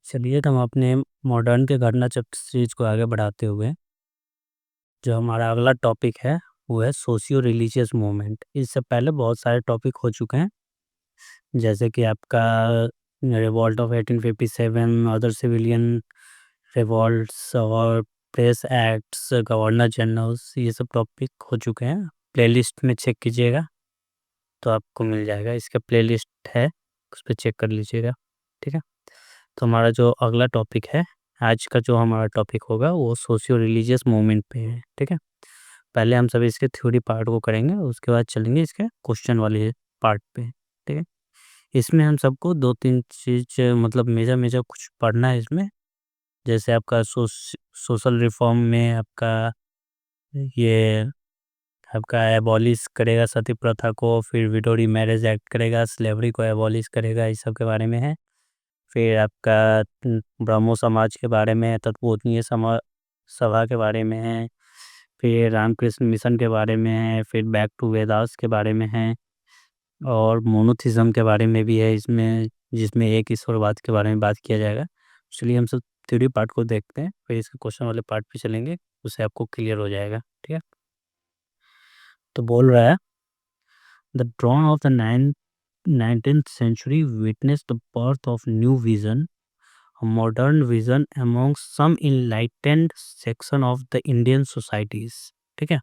चलिए तो हम अपने मॉडर्न के घटना चक्र सीरीज को आगे बढ़ाते हुए जो हमारा अगला टॉपिक है वो है सोशियो रिलीजियस मूवमेंट। इससे पहले बहुत सारे टॉपिक हो चुके हैं, जैसे कि आपका revolt of 1857, other civilian revolts और प्रेस एक्ट्स, गवर्नर जनरल्स, ये सब टॉपिक हो चुके हैं। प्लेलिस्ट में चेक कीजिएगा तो आपको मिल जाएगा, इसका प्लेलिस्ट है, उस पर चेक कर लीजिएगा। ठीक है, तो हमारा जो अगला टॉपिक है, आज का जो हमारा टॉपिक होगा वो सोशियो रिलीजियस मूवमेंट पे है। ठीक है, पहले हम सभी इसके थ्योरी पार्ट को करेंगे, उसके बाद चलेंगे इसके क्वेश्चन वाले पार्ट पे। ठीक है, इसमें हम सबको दो तीन चीज मतलब मेजर मेजर कुछ पढ़ना है इसमें। जैसे आपका सोशल रिफॉर्म में आपका ये आपका एबॉलिश करेगा सती प्रथा को, फिर विडो मैरिज एक्ट करेगा, स्लेवरी को एबॉलिश करेगा, इस सब के बारे में है। फिर आपका ब्रह्मो समाज के बारे में है, तत्वोदनीय सभा के बारे में है, फिर रामकृष्ण मिशन के बारे में है, फिर बैक टू वेदास के बारे में है, और मोनोथिज्म के बारे में भी है इसमें, जिसमें एक ईश्वरवाद के बारे में बात किया जाएगा। चलिए हम सब थ्योरी पार्ट को देखते हैं, फिर इसके क्वेश्चन वाले पार्ट पे चलेंगे, उससे आपको क्लियर हो जाएगा। ठीक है, तो बोल रहा है the drawn of the 19th century witnessed the birth of new vision, a modern vision among some enlightened section of the Indian societies. ठीक है,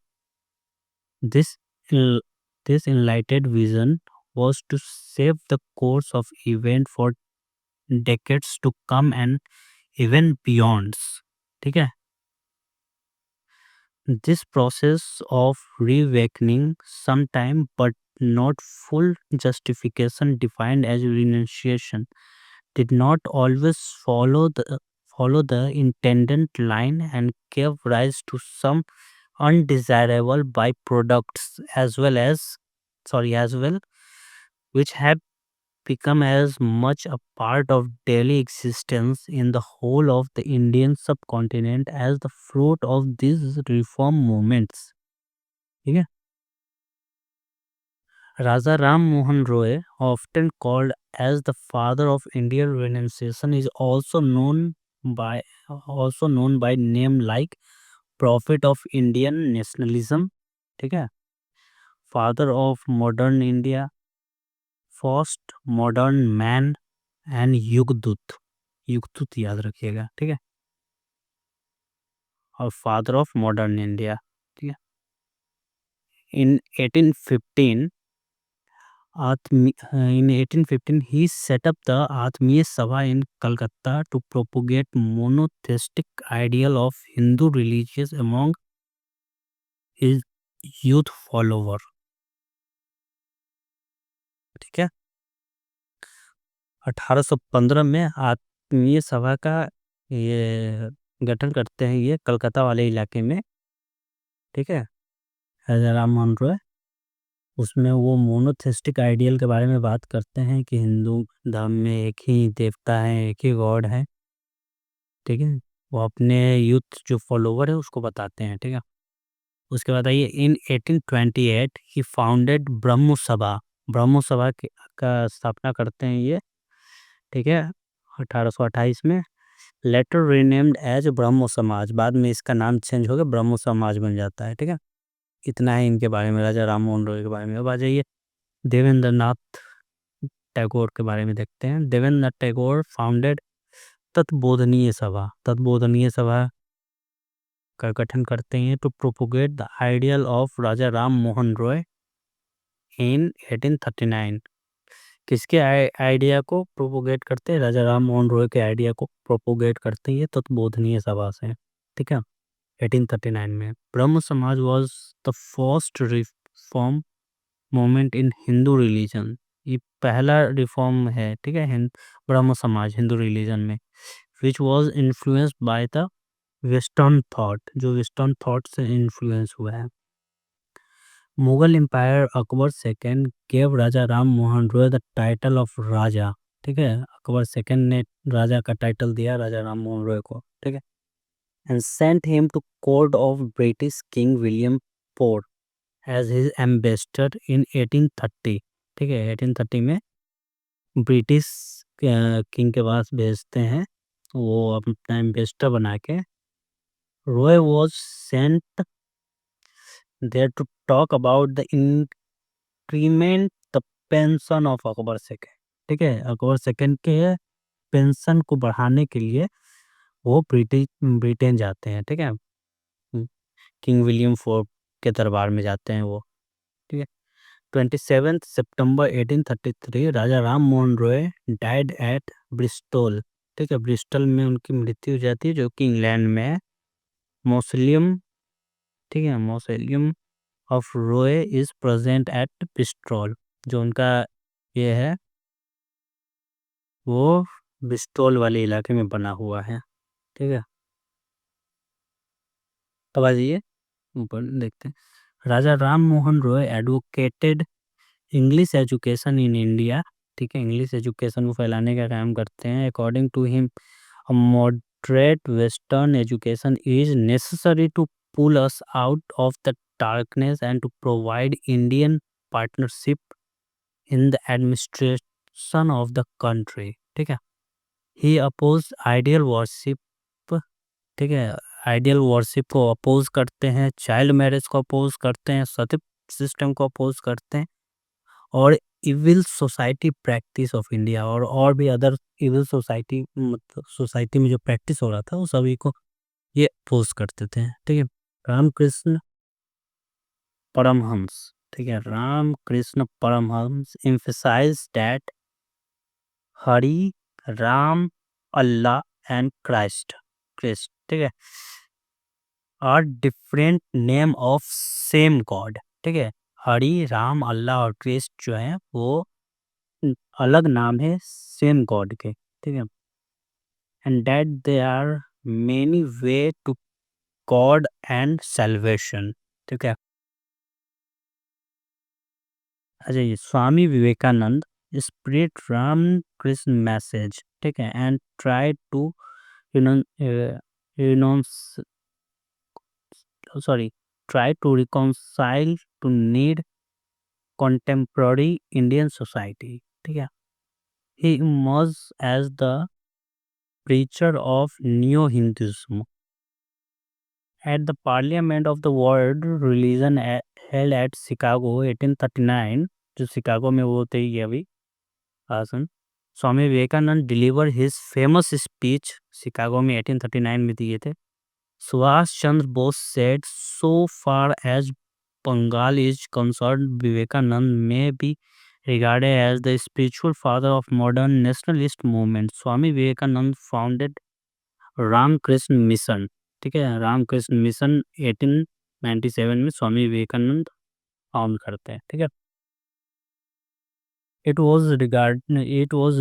this en- this enlightened vision was to shape the course of event for decades to come and even beyond. ठीक है, this process of reawakening sometime but not full justification defined as renunciation did not always follow the intended line and gave rise to some undesirable byproducts as well, which have become as much a part of daily existence in the whole of the Indian subcontinent as the fruit of these reform movements. ठीक है, Raja Ram Mohan Roy, often called as the father of Indian Renunciation, is also known by name like prophet of Indian nationalism. ठीक है, father of modern India, first modern man and युगदूत याद रखिएगा। ठीक है, और फादर ऑफ मॉडर्न इंडिया। ठीक है, इन 1815 he set up the Atmiya Sabha in Calcutta to propagate monotheistic ideal of Hindu religious among his youth follower। ठीक है, 1815 में आत्मीय सभा का ये गठन करते हैं ये कलकत्ता वाले इलाके में। ठीक है, राजा राम मोहन रॉय, उसमें वो मोनोथेस्टिक आइडियल के बारे में बात करते हैं कि हिंदू धर्म में एक ही देवता है, एक ही गॉड है। ठीक है, वो अपने यूथ जो फॉलोवर है उसको बताते हैं। ठीक है, उसके बाद आइए इन 1828 ही फाउंडेड ब्रह्मो सभा का स्थापना करते हैं ये। ठीक है, 1828 में, लेटर रीनेम्ड एज ब्रह्मो समाज, बाद में इसका नाम चेंज होकर ब्रह्मो समाज बन जाता है। ठीक है, इतना है इनके बारे में, राजा राम मोहन रॉय के बारे में। अब आ जाइए देवेंद्रनाथ टैगोर के बारे में देखते हैं। देवेंद्रनाथ टैगोर फाउंडेड तत्बोधनीय सभा का गठन करते हैं to propagate the ideal of Raja Ram Mohan Roy in 1839। किसके आइडिया को प्रोपोगेट करते हैं? राजा राम मोहन रॉय के आइडिया को प्रोपोगेट करते हैं तत्बोधनीय सभा से। ठीक है, 1839 में ब्रह्म Samaj was the first reform movement in Hindu religion. ये पहला रिफॉर्म है। ठीक है, ब्रह्म समाज हिंदू रिलीजन में, which was influenced by the western thought, जो वेस्टर्न थॉट से इन्फ्लुएंस हुआ है। Mughal empire Akbar second gave Raja Ram Mohan Roy the title of Raja. ठीक है, अकबर सेकेंड ने राजा का टाइटल दिया राजा राम मोहन रॉय को। ठीक है, and sent him to court of British king William fourth as his ambassador in 1830। ठीक है, 1830 में ब्रिटिश किंग के पास भेजते हैं वो अपना एम्बेसडर बना के Roy was sent there to talk about the increment the pension of Akbar second. ठीक है, अकबर सेकंड के पेंशन को बढ़ाने के लिए वो ब्रिटेन जाते हैं। ठीक है, किंग विलियम फोर्थ के दरबार में जाते हैं वो। ठीक है, 27 सितंबर 1833 Raja Ram Mohan Roy died at Bristol. ठीक है, ब्रिस्टल में उनकी मृत्यु हो जाती है, जो कि इंग्लैंड में है। मौसोलियम, ठीक है, mausoleum of Roy is present at Bristol. जो उनका ये है वो ब्रिस्टल वाले इलाके में बना हुआ है। ठीक है, अब आ जाइए ऊपर देखते हैं। Raja Ram Mohan Roy advocated English education in India. ठीक है, इंग्लिश एजुकेशन को फैलाने का काम करते हैं। According to him a moderate western education is necessary to pull us out of the darkness and to provide Indian partnership in the administration of the country. ठीक है, ही अपोज आइडियल वर्शिप। ठीक है, आइडियल वर्शिप को oppose करते हैं, child marriage को oppose करते हैं, सती सिस्टम को अपोज करते हैं, और evil society practice of India, और भी अदर इविल सोसाइटी, मतलब सोसाइटी में जो प्रैक्टिस हो रहा था वो सभी को ये अपोज करते थे। ठीक है, रामकृष्ण परमहंस। ठीक है, Ramakrishna Paramahamsa emphasized that Hari, Ram, Allah and Christ Christ, ठीक है, are different name of same God. ठीक है, हरि, राम, अल्लाह और क्रिस्ट जो है वो अलग नाम है सेम गॉड के। ठीक है, and that they are many way to god and salvation. ठीक है, अच्छा, ये स्वामी विवेकानंद स्प्रेड राम कृष्ण मैसेज। ठीक है, and try to renounce sorry try to reconcile to need contemporary Indian society। ठीक है, he emerged as the preacher of neo-Hinduism at the Parliament of the World Religion held at Chicago 1839। जो Chicago में वो थे ये अभी भाषण Swami Vivekananda deliver his famous speech Chicago में 1839 में दिए थे। Subhash Chandra Bose said, so far as Bengal is concerned, Vivekanand may be regarded as the spiritual father of modern nationalist movement। Swami Vivekananda founded Ramakrishna mission. ठीक है, रामकृष्ण मिशन 1897 में स्वामी विवेकानंद फाउंड करते हैं। ठीक है, it was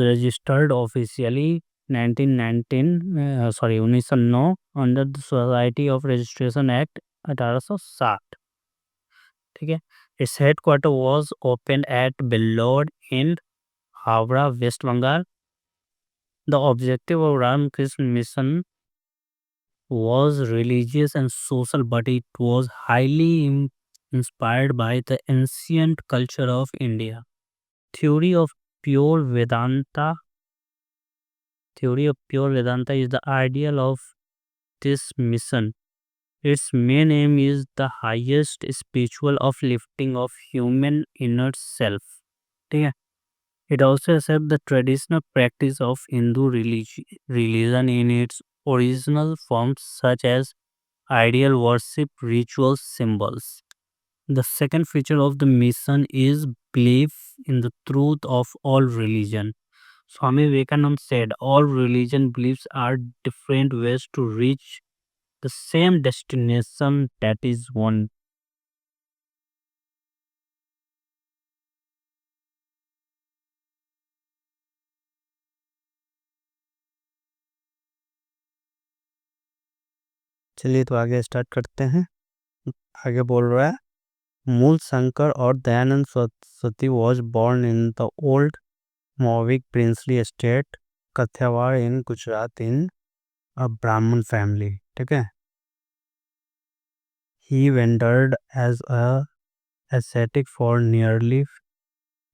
registered officially 1909 under the Society of Registration Act 1860। ठीक है, its headquarter was opened at Bellore in Howrah, West Bengal। The objective of Ramakrishna Mission was religious and social, but it was highly inspired by the ancient culture of India। Theory of pure Vedanta Theory of pure Vedanta is the ideal of this mission। Its main aim is the highest spiritual uplifting of human inner self। ठीक है, it also accepts the traditional practice of Hindu religion in its original forms, such as ideal worship, rituals, symbols। The second feature of the mission is belief in the truth of all religion। Swami Vivekananda said, all religion beliefs are different ways to reach the same destination, that is one। चलिए तो आगे start करते हैं। आगे बोल रहा है, मूल शंकर और Dayanand Saraswati was born in the old Mauvik princely estate Kathiawar in Gujarat in a Brahmin family। ठीक है, he wandered as a ascetic for nearly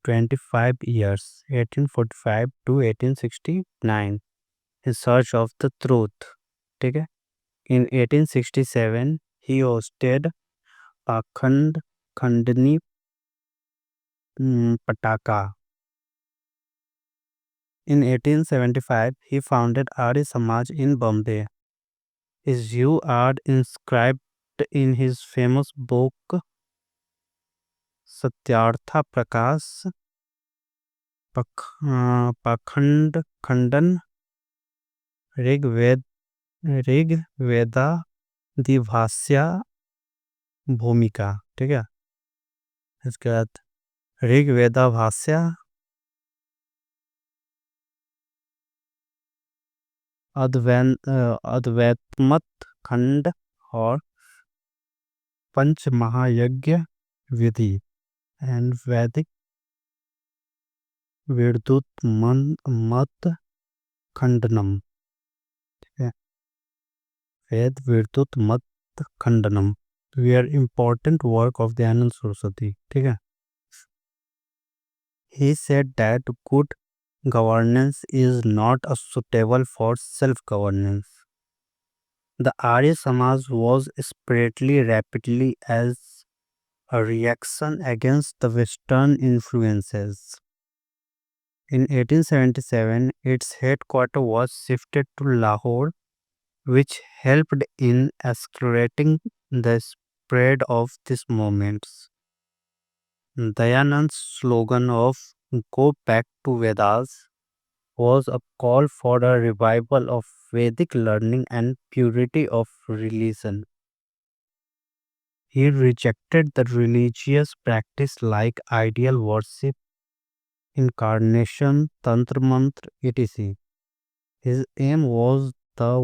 25 years 1845 to 1869। in search of the truth. ठीक है. In 1867, he hosted Pakhand Khandni Pataka. In 1875, he founded Arya Samaj in Bombay. His views are inscribed in his famous book Satyartha Prakash, Pakhand Khandan, Rigveda ऋग्वेदादिभाष्य भूमिका. ठीक है. इसके बाद ऋग्वेदाभाष्य, अद्वैतमत खंड और पंच महायज्ञ विधि एंड वैदिक विद्युत मत खंडनम. ठीक है. वेद विद्युत मत खंडनम where important work of Dayanand Saraswati. ठीक है. He said that good governance is not suitable for self-governance. The Arya Samaj was spreadly rapidly as a reaction against the Western influences. In 1877, its headquarters was shifted to Lahore, which helped in accelerating the spread of these movements. Dayanand's slogan of "Go back to Vedas" was a call for a revival of Vedic learning and purity of religion. He rejected the religious practice like ideal worship, incarnation, tantra mantra, etc. His aim was the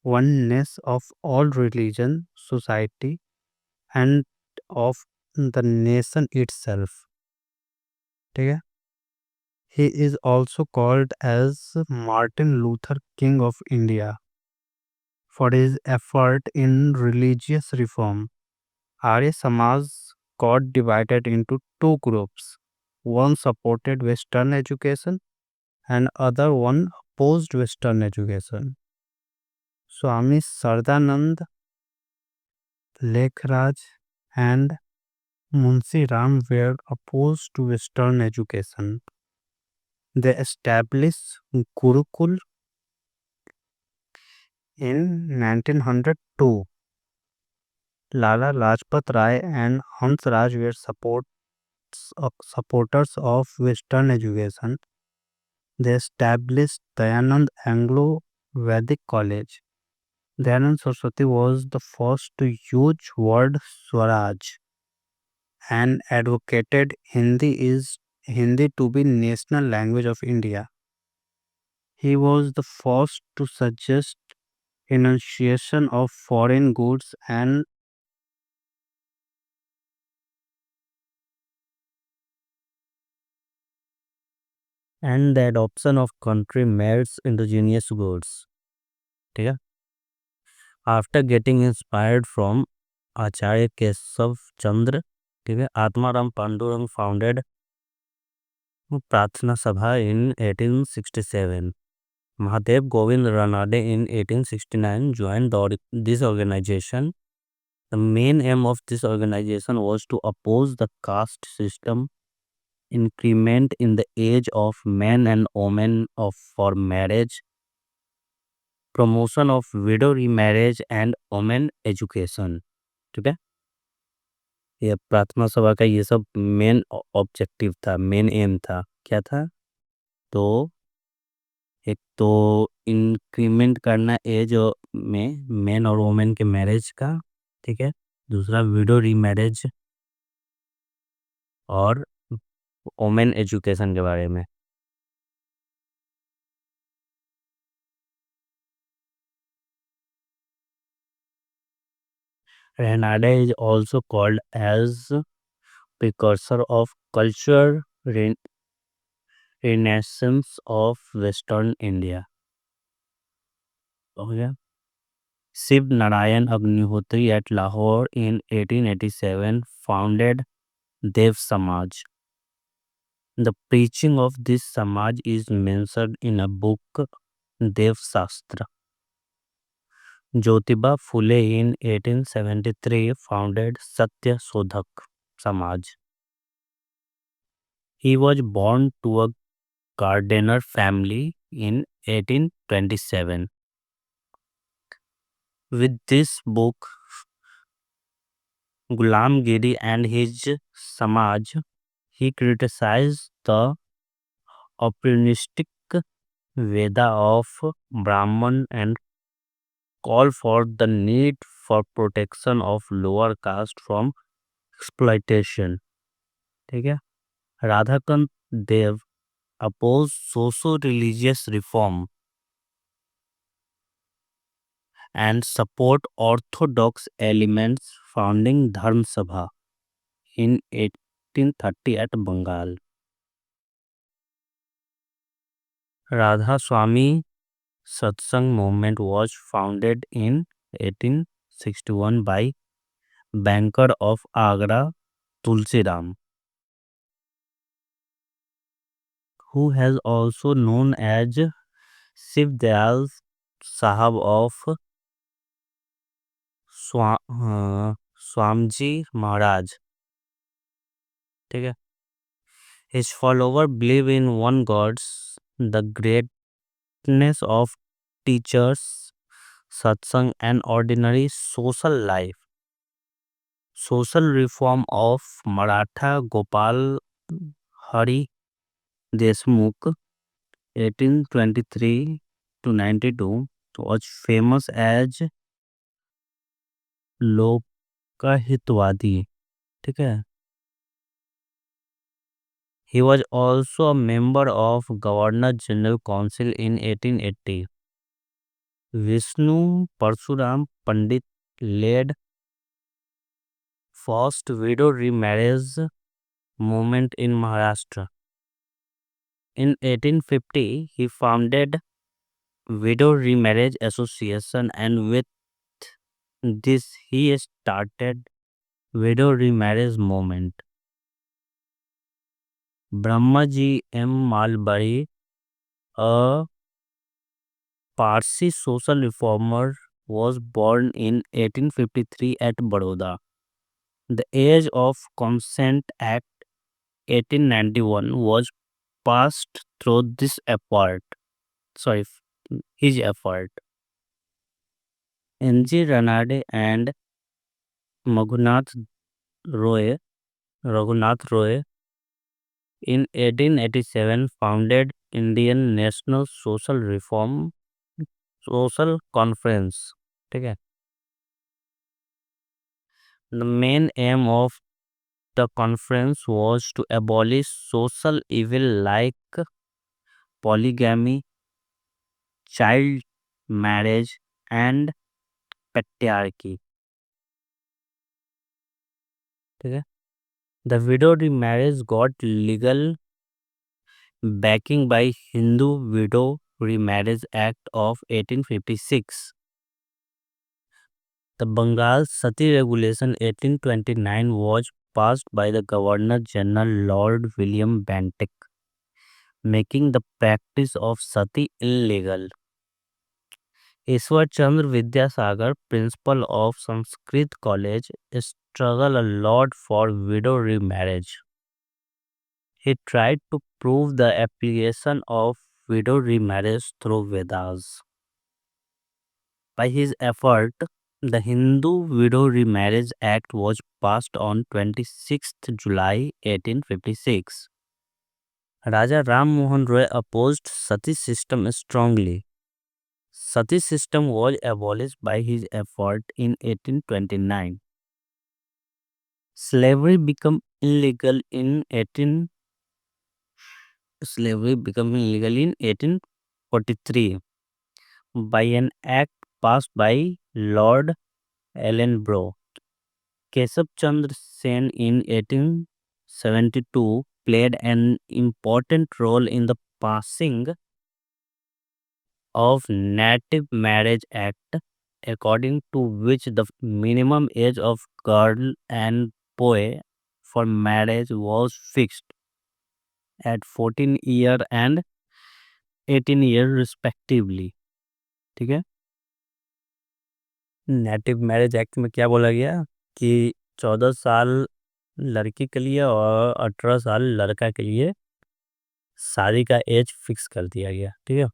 oneness of all religion, society, and of the nation itself. ठीक है. He is also called as Martin Luther King of India for his effort in religious reform. Arya Samaj got divided into two groups. One supported Western education and other one opposed Western education. Swami Sardanand, Lekhraj and Munshi Ram were opposed to Western education. They established Gurukul in 1902. Lala Lajpat Rai and Hans Raj were supporters of Western education. They established Dayanand Anglo-Vedic College. Dayanand Saraswati was the first to use word Swaraj and advocated Hindi to be national language of India. He was the first to suggest enunciation of foreign goods and the adoption of country-made indigenous goods. ठीक है. After getting inspired from Acharya Keshav Chandra, ठीक है, Atmaram Pandurang founded Pratna Sabha in 1867. Mahadev Govind Ranade in 1869 joined this organization. The main aim of this organization was to oppose the caste system, increment in the age of men and women for marriage, promotion of widow remarriage and women education. ठीक है. ये प्रार्थना सभा का ये सब main objective था, main aim था. क्या था? तो एक तो इंक्रीमेंट करना एज में मेन और वोमेन के मैरिज का. ठीक है. दूसरा विडो रीमैरिज और वोमेन एजुकेशन के बारे में. Ranade is also called as precursor of culture renaissance of Western India. Okay. Shiv Narayan Agnihotri at Lahore in 1887 founded Dev Samaj. The preaching of this Samaj is mentioned in a book Dev Sastra. Jyotiba Phule in 1873 founded Satya Sodhak Samaj. He was born to a gardener family in 1827. With this book, Ghulam Giri and his Samaj, he criticized the opportunistic Veda of Brahman and called for the need for protection of lower caste from exploitation. ठीक है. Radhakant Dev opposed socio-religious reform and support orthodox elements, founding Dharm Sabha in 1830 at Bengal. Radha Swami Satsang movement was founded in 1861 by banker of Agra Tulsi Ram, who has also known as Shiv Dayal Sahab of Swamji Maharaj. ठीक है. His followers believe in one God, the greatness of teachers, satsang, and ordinary social life. Social reform of Maratha Gopal Hari Deshmukh 1823 to 92 was famous as लोकहितवादी. ठीक है. He was also a member of Governor General Council in 1880. Vishnu Parshuram Pandit led first widow remarriage movement in Maharashtra. In 1850, he founded Widow Remarriage Association, and with this he started widow remarriage movement. Brahmaji M. Malbari, a Parsi social reformer, was born in 1853 at Baroda. The Age of Consent Act 1891 was passed through this effort. Sorry, his effort. N.G. Ranade and Raghunath Roy in 1887 founded Indian National Social Conference. ठीक है. The main aim of the conference was to abolish social evil like polygamy, child marriage, and patriarchy. ठीक है. The widow remarriage got legal backing by Hindu Widow Remarriage Act of 1856. The Bengal Sati Regulation 1829 was passed by the Governor General Lord William Bentinck, making the practice of sati illegal. Ishwar Chandra Vidyasagar, principal of Sanskrit College, struggled a lot for widow remarriage. He tried to prove the application of widow remarriage through Vedas. By his effort, the Hindu Widow Remarriage Act was passed on 26th July 1856. Raja Ram Mohan Roy opposed Sati system strongly. Sati system was abolished by his effort in 1829. Slavery became illegal in 1843 by an act passed by Lord Ellenborough. Keshav Chandra Sen in 1872 played an important role in the passing of Native Marriage Act, according to which the minimum age of girl and boy for marriage was fixed at 14 years and 18 year respectively. ठीक है। Native marriage act में क्या बोला गया कि 14 साल लड़की के लिए और 18 साल लड़का के लिए शादी का एज फिक्स कर दिया गया। ठीक है।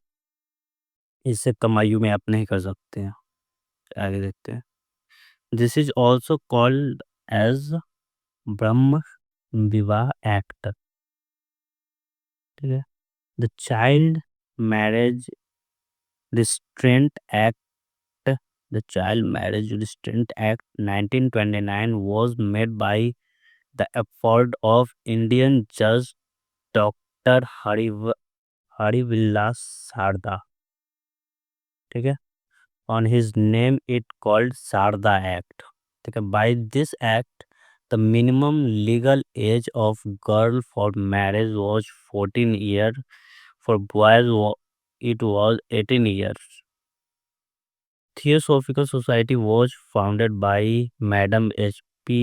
इससे कम आयु में आप नहीं कर सकते हैं। आगे देखते हैं। This is also called as Brahmo Vivah act. ठीक है। The child marriage restraint act. The Child Marriage Restraint Act 1929 was made by the effort of Indian Judge Dr. Harivillas Sarda. ठीक है। On his name it called Sarda Act. ठीक है। By this act, the minimum legal age of girl for marriage was 14 years. For boys, it was 18 years. Theosophical Society was founded by Madam H.P.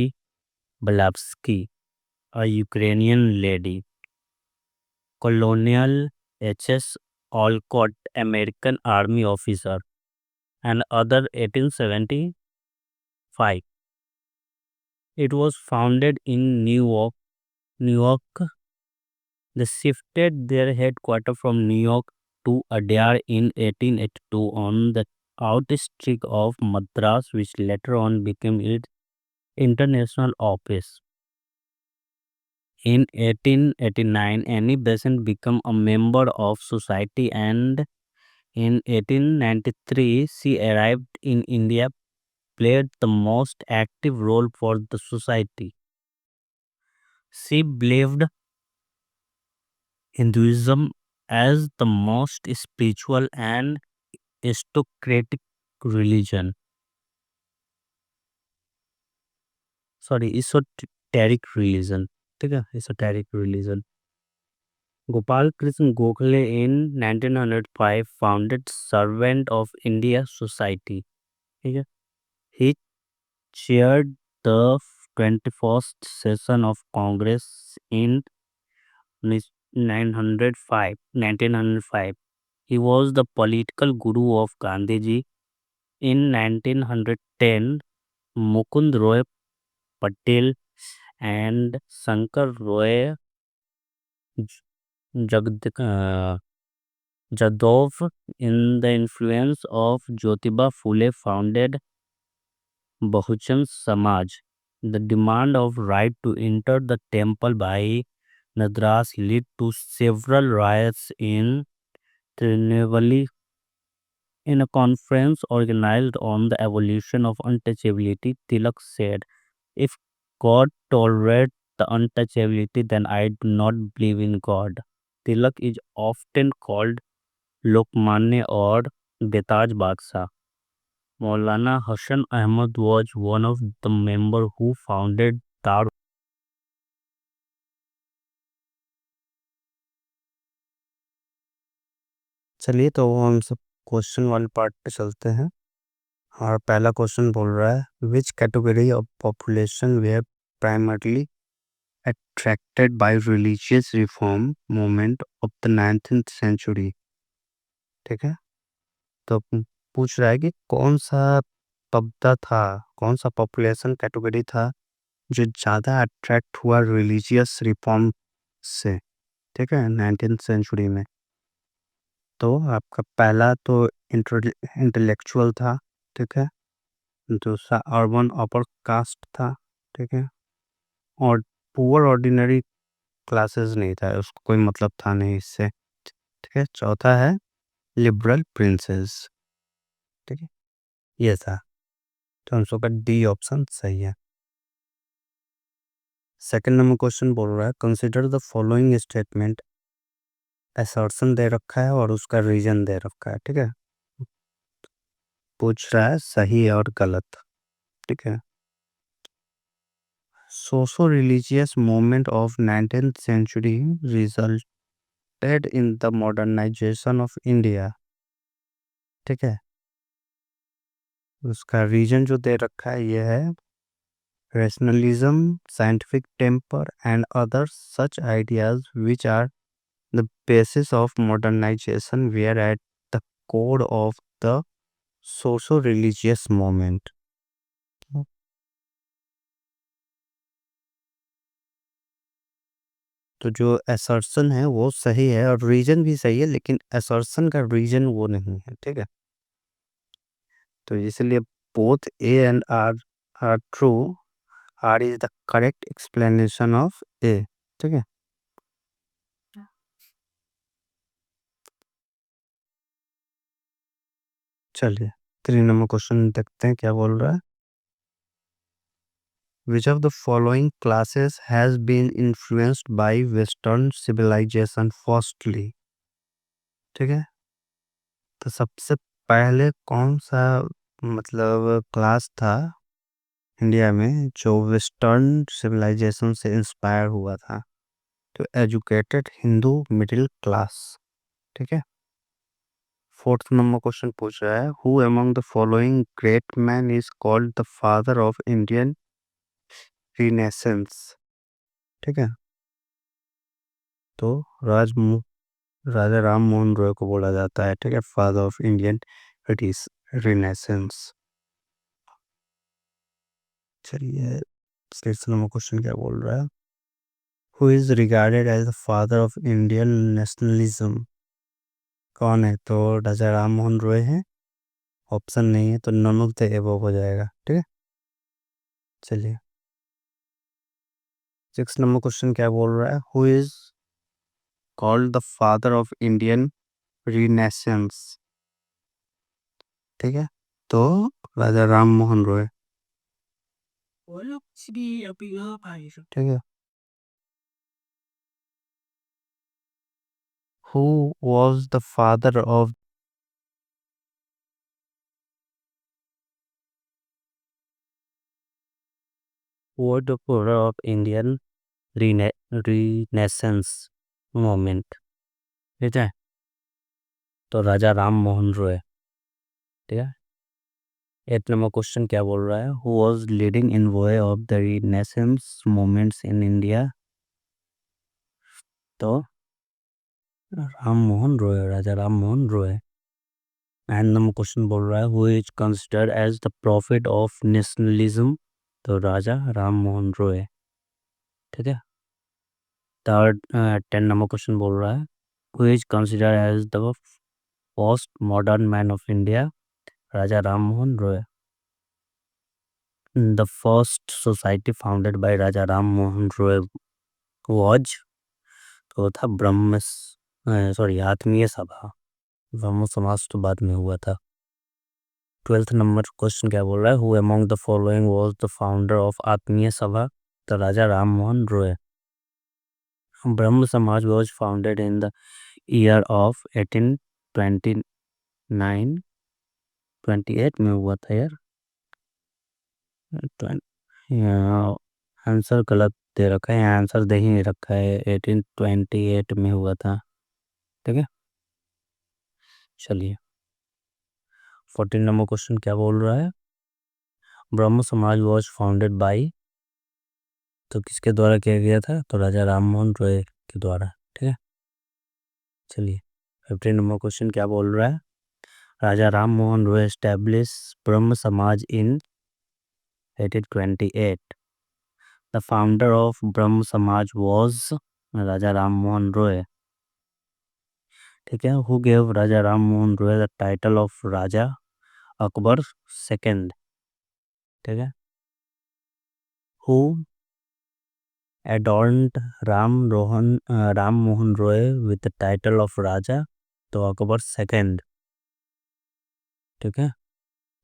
Blavatsky, a Ukrainian lady. Colonel H.S. Olcott, American Army officer, and other 1875. It was founded in New York. New York. They shifted their headquarters from New York to Adyar in 1882 on the outskirts of Madras, which later on became its international office. In 1889, Annie Besant became a member of society, and in 1893 she arrived in India, played the most active role for the society. She believed Hinduism as the most spiritual and aristocratic religion. Sorry, esoteric religion. ठीक है, esoteric religion. Gopal Krishna Gokhale in 1905 founded Servant of India Society. ठीक है। He chaired the 21st session of Congress in 1905. He was the political guru of Gandhiji. In 1910, Mukund Roy Patel and Shankar Roy Jadov, in the influence of Jyotiba Phule, founded Bahujan Samaj. The demand of right to enter the temple by Nadras led to several riots in Trinivali. In a conference organized on the abolition of untouchability, Tilak said, "If God tolerates the untouchability, then I do not believe in God." Tilak is often called Lokmanya or Betaj Badshah. Maulana Hassan Ahmad was one of the members who founded Dar. चलिए तो हम सब question वाले part पे चलते हैं। और पहला क्वेश्चन बोल रहा है which category of population were primarily attracted by religious reform movement of the 19th century। ठीक है। तो पूछ रहा है कि कौन सा तबका था, कौन सा पॉपुलेशन कैटेगरी था जो ज़्यादा अट्रैक्ट हुआ रिलीजियस रिफॉर्म से। ठीक है, 19th सेंचुरी में। तो आपका पहला तो इंटेलेक्चुअल था। ठीक है। दूसरा अर्बन अपर कास्ट था। ठीक है। और पुअर ऑर्डिनरी क्लासेस नहीं था, उसको कोई मतलब था नहीं इससे। ठीक है। चौथा है लिबरल प्रिंसेस। ठीक है, ये था। तो आंसर का डी ऑप्शन सही है। सेकंड नंबर क्वेश्चन बोल रहा है consider the following statement. Assertion दे रखा है और उसका रीजन दे रखा है। ठीक है। पूछ रहा है सही और गलत। ठीक है। Socio religious movement of 19th century resulted in the modernization of India. ठीक है। उसका रीजन जो दे रखा है ये है rationalism, scientific temper, and other such ideas which are The basis of modernization were at the core of the socio-religious movement. तो जो असर्शन है वो सही है और रीजन भी सही है, लेकिन असर्शन का रीजन वो नहीं है, ठीक है। तो इसलिए both A and R true. R is the correct explanation of A, ठीक है। चलिए 3 नंबर क्वेश्चन देखते हैं क्या बोल रहा है। Which of the following classes has been influenced by Western civilization firstly? ठीक है। तो सबसे पहले कौन सा मतलब क्लास था इंडिया में जो वेस्टर्न सिविलाइजेशन से इंस्पायर हुआ था? तो एजुकेटेड हिंदू मिडिल क्लास, ठीक है। 4th नंबर क्वेश्चन पूछ रहा है, who among the following great man is called the father of Indian renaissance? ठीक है। तो राजा राम मोहन रॉय को बोला जाता है, ठीक है, फादर ऑफ इंडियन रिनेसेंस। चलिए 6 नंबर क्वेश्चन क्या बोल रहा है, who is regarded as the father of Indian nationalism? कौन है? तो राजा राम मोहन रॉय है, ऑप्शन नहीं है तो नन ऑफ द एबव हो जाएगा, ठीक है। चलिए 6 नंबर क्वेश्चन क्या बोल रहा है, who is called the father of Indian renaissance? ठीक है। तो राजा राम मोहन रॉय, ठीक है। Who was the father of Indian Renaissance movement? ठीक है। तो राजा राम मोहन रॉय, ठीक है। 8 नंबर क्वेश्चन क्या बोल रहा है, who was leading in way of the Renaissance movements in India? तो राम मोहन रॉय, राजा राम मोहन रॉय। 9 नंबर क्वेश्चन बोल रहा है, who is considered as the prophet of nationalism? तो राजा राम मोहन रॉय, ठीक है। 10 नंबर क्वेश्चन बोल रहा है, who is considered as the first modern man of India? Raja Ram Mohan Roy. The first society founded by Raja Ram Mohan Roy was, तो था सॉरी आत्मीय सभा। ब्रह्म समाज तो बाद में हुआ था। 12th नंबर क्वेश्चन क्या बोल रहा है, who among the following was the founder of आत्मीय सभा? तो राजा राम मोहन रॉय। ब्रह्म समाज was founded in the year of 1829 28 में हुआ था यार। आंसर गलत दे रखा है, आंसर दे ही नहीं रखा है, 1828 में हुआ था, ठीक है। चलिए 14 नंबर क्वेश्चन क्या बोल रहा है, ब्रह्म समाज वॉज फाउंडेड बाई, तो किसके द्वारा किया गया था? तो राजा राम मोहन रॉय के द्वारा, ठीक है। चलिए 15 नंबर क्वेश्चन क्या बोल रहा है, Raja Ram Mohan Roy establish Brahmo Samaj in 1828। The founder of Brahmo Samaj was Raja Ram Mohan Roy, ठीक है। Who gave Raja Ram Mohan Roy the title of Raja Akbar second, ठीक है। Who adorned Ram Mohan Roy with the title of Raja, तो अकबर सेकंड, ठीक है।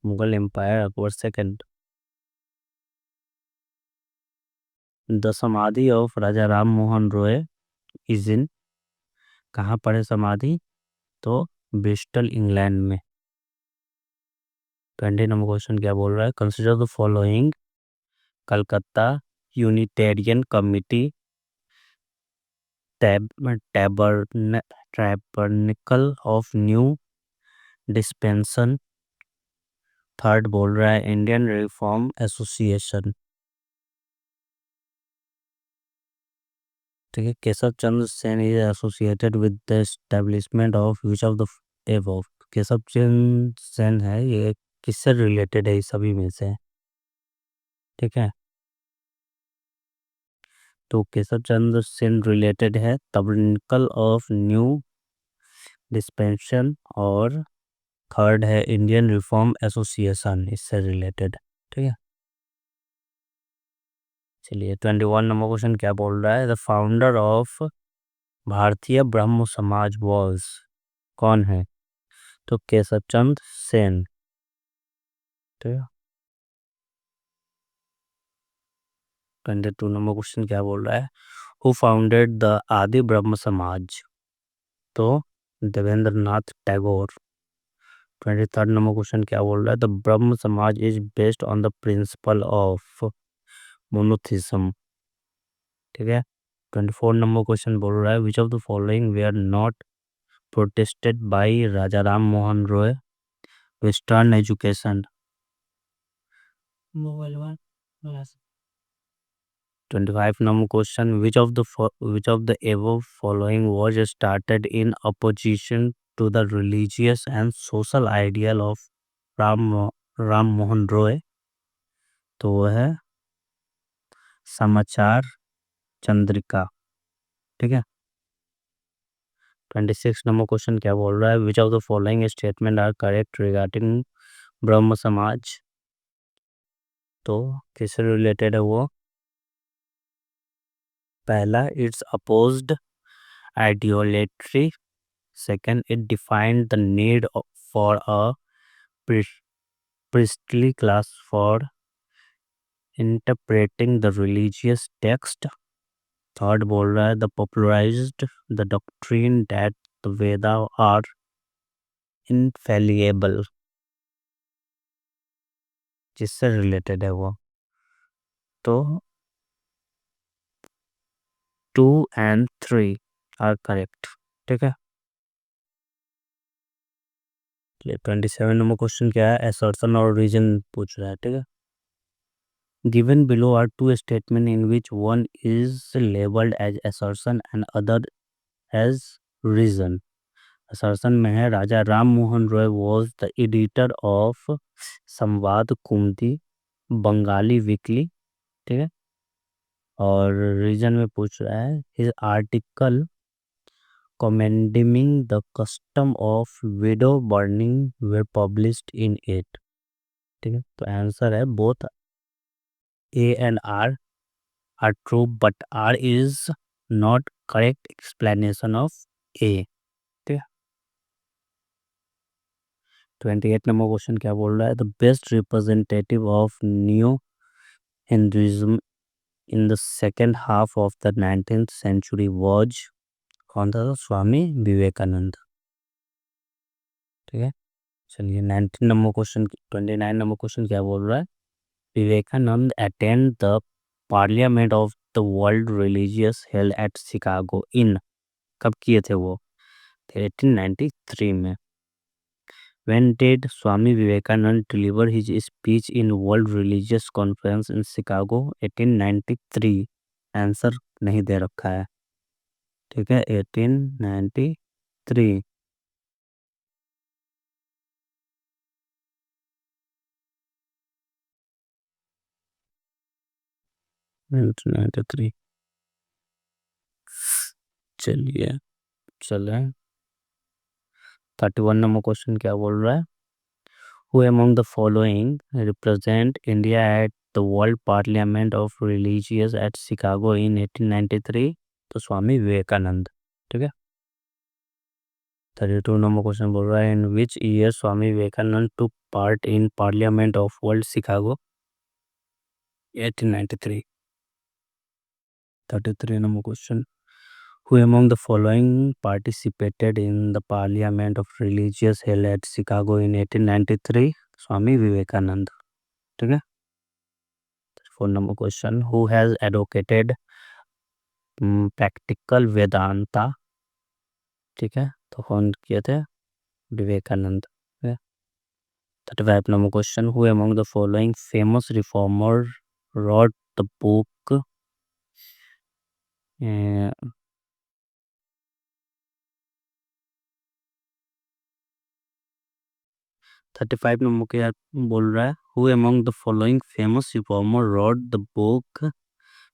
Mughal empire Akbar second. The samadhi of Raja Ram Mohan Roy is in, कहाँ पर है समाधि? तो ब्रिस्टल इंग्लैंड में। 20 नंबर क्वेश्चन क्या बोल रहा है, consider the following Calcutta Unitarian committee tabernacle of new dispensation. Third बोल रहा है इंडियन रिफॉर्म एसोसिएशन। ठीक है, Keshav Chandra Sen is associated with the establishment of which of the above. Keshav Chandra Sen है, ये किससे रिलेटेड है, इस सभी में से। ठीक है, तो केशव चंद्र सेन रिलेटेड है टर्बनिकल ऑफ न्यू डिस्पेंशन, और थर्ड है इंडियन रिफॉर्म एसोसिएशन, इससे रिलेटेड। ठीक है, चलिए 21 नंबर क्वेश्चन क्या बोल रहा है, द फाउंडर ऑफ भारतीय ब्रह्म समाज वॉज, कौन है, तो केशव चंद्र सेन। ठीक है, 22 नंबर क्वेश्चन क्या बोल रहा है, हु फाउंडेड द आदि ब्रह्म समाज, तो देवेंद्र नाथ टैगोर। 23 नंबर क्वेश्चन क्या बोल रहा है, the Brahmo Samaj is based on the principle of monotheism. ठीक है, 24 नंबर क्वेश्चन बोल रहा है, which of the following way are not protested by Raja Ram Mohan Roy, western education. 25 number question, which of the above following was started in opposition to the religious and social ideal of Ram Ram Mohan Roy, तो वो है समाचार चंद्रिका। ठीक है, 26 number question क्या बोल रहा है, which of the following statement are correct regarding Brahmo Samaj, तो किससे रिलेटेड है वो, पहला it's opposed idolatry, second it defined the need for a priestly class for interpreting the religious text, third बोल रहा है the popularized the doctrine that the Veda are infallible, जिससे related है वो, तो 2 and 3 आर करेक्ट। ठीक है, 27 number question क्या है, assertion और रीजन पूछ रहा है। ठीक है, given below are two statements in which one is labeled as assertion and other as reason। Assertion में है, Raja Ram Mohan Roy was the editor of Sambad Kaumudi Bengali weekly. ठीक है, और रीजन में पूछ रहा है, his article commending the custom of widow burning were published in it. ठीक है, तो आंसर है both A and R true, but R is not correct explanation of A. 28 number question क्या बोल रहा है, the best representative of new Hinduism in the second half of the 19th century was, कौन था, तो स्वामी विवेकानंद। ठीक है, चलिए 29 नंबर क्वेश्चन क्या बोल रहा है, Vivekananda attend the parliament of the world religious held at Chicago in, कब किए थे वो, 1893 में। When did Swami Vivekananda deliver his speech in World Religious Conference in Chicago? 1893। Answer नहीं दे रखा है। ठीक है, 1893। 1993। चलिए, चले 31 नंबर क्वेश्चन क्या बोल रहा है, Who among the following represent India at the World Parliament of Religious at Chicago in 1893? तो स्वामी विवेकानंद। ठीक है, 32 नंबर क्वेश्चन बोल रहा है, in which year Swami Vivekananda took part in parliament of world Chicago, 1893। 33 number question, who among the following participated in the parliament of religious held at Chicago in 1893? Swami Vivekananda. ठीक है, 4 number question, who has advocated practical Vedanta. ठीक है, तो कौन किए थे, Vivekananda. 35 number question, who among the following famous reformer wrote the book 35 number के बोल रहा है, who among the following famous reformer wrote the book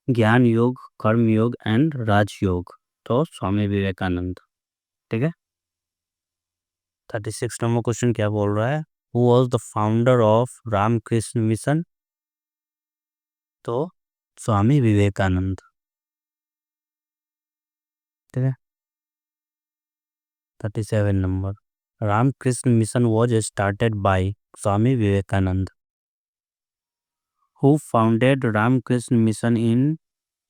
Jnana Yoga, कर्म योग एंड राजयोग? तो स्वामी विवेकानंद। ठीक है। 36 नंबर क्वेश्चन क्या बोल रहा है, who was the founder of Ramakrishna Mission? तो स्वामी विवेकानंद। ठीक है। 37 number, Ramakrishna Mission was started by Swami Vivekananda. Who founded Ramakrishna Mission in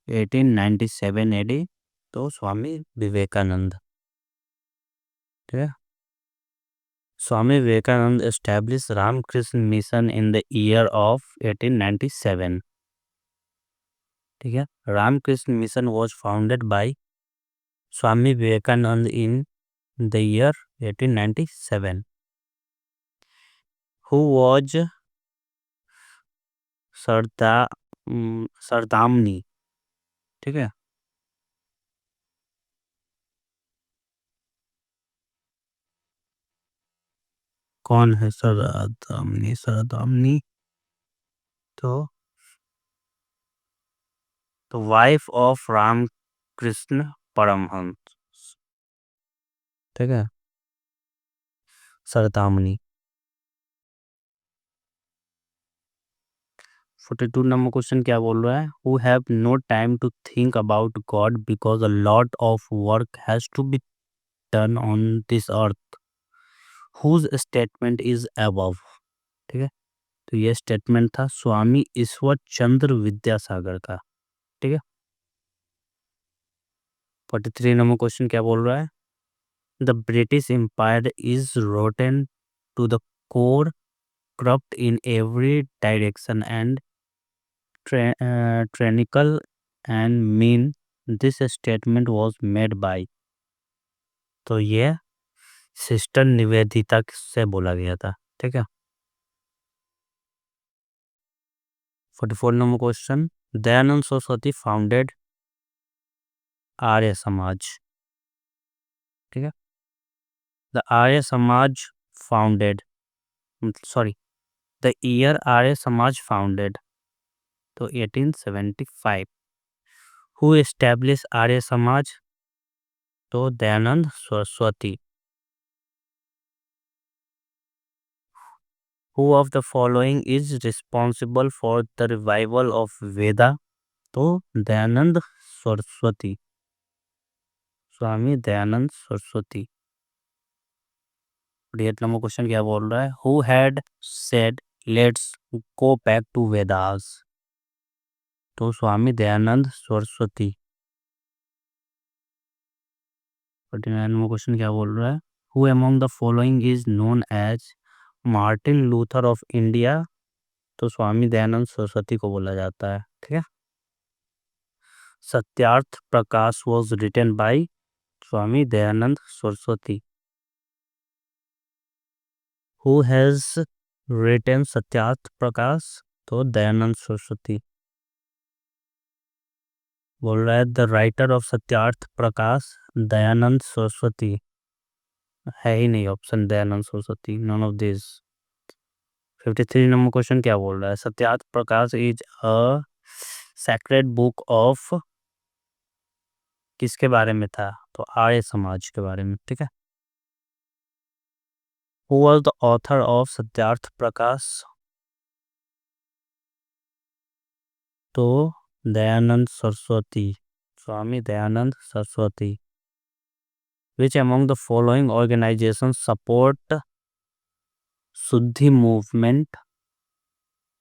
1897 AD? तो स्वामी विवेकानंद। ठीक है। Swami Vivekananda established Ramakrishna Mission in the year of 1897. ठीक है। Ramakrishna Mission was founded by Swami Vivekananda in the year 1897. Who was Saradamani? ठीक है। कौन है सरदामनी? सरदामनी तो वाइफ ऑफ रामकृष्ण परमहंस। ठीक है। सरदामनी। 42 नंबर क्वेश्चन क्या बोल रहा है, who have no time to think about God because a lot of work has to be done on this earth? Whose statement is above? ठीक है। तो ये स्टेटमेंट था स्वामी ईश्वर चंद्र विद्यासागर का। ठीक है। 43 नंबर क्वेश्चन क्या बोल रहा है, the British empire is rotten to the core, corrupt in every direction and tyrannical and mean. This statement was made by? तो ये सिस्टर निवेदिता से बोला गया था। ठीक है। 44 number question, Dayanand Saraswati founded Arya Samaj. ठीक है। The Arya Samaj founded, sorry, the year Arya Samaj founded? तो 1875। Who establish Arya Samaj? तो Dayanand Saraswati. Who of the following is responsible for the revival of Veda? तो दयानंद सरस्वती, स्वामी दयानंद सरस्वती। 48 नंबर क्वेश्चन क्या बोल रहा है, who had said let's go back to Vedas? तो स्वामी दयानंद सरस्वती। 49 नंबर क्वेश्चन क्या बोल रहा है, who among the following is known as Martin Luther of India? तो स्वामी दयानंद सरस्वती को बोला जाता है। ठीक है। Satyarth Prakash was written by Swami Dayanand Saraswati. Who has written Satyarth Prakash? तो दयानंद सरस्वती। बोल रहा है the writer of Satyarth Prakash Dayanand Saraswati. है ही नहीं option Dayanand Saraswati, none of this. 53 number question क्या बोल रहा है, Satyarth Prakash is a sacred book of? किसके बारे में था? तो आर्य समाज के बारे में। ठीक है। Who was the author of Satyarth Prakash? तो Dayanand Saraswati, Swami Dayanand Saraswati. Which among the following organisation support Shuddhi movement?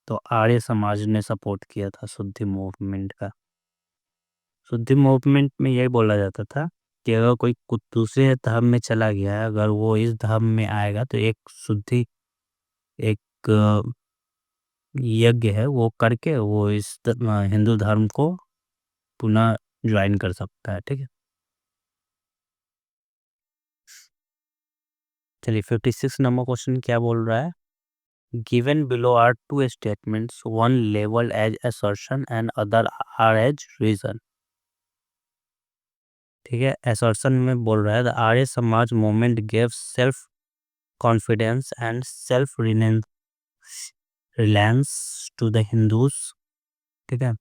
तो आर्य समाज ने सपोर्ट किया था शुद्धि मूवमेंट का। शुद्धि मूवमेंट में यही बोला जाता था कि अगर कोई दूसरे धर्म में चला गया है, अगर वो इस धर्म में आएगा तो एक शुद्धि, एक यज्ञ है वो करके वो इस हिंदू धर्म को पुनः ज्वाइन कर सकता है। ठीक है। चलिए 56 नंबर क्वेश्चन क्या बोल रहा है, given below are two statements, one labelled as assertion and other are as reason? ठीक है। असर्शन में बोल रहा है the Arya Samaj movement gave self confidence and self reliance to the Hindus. ठीक है।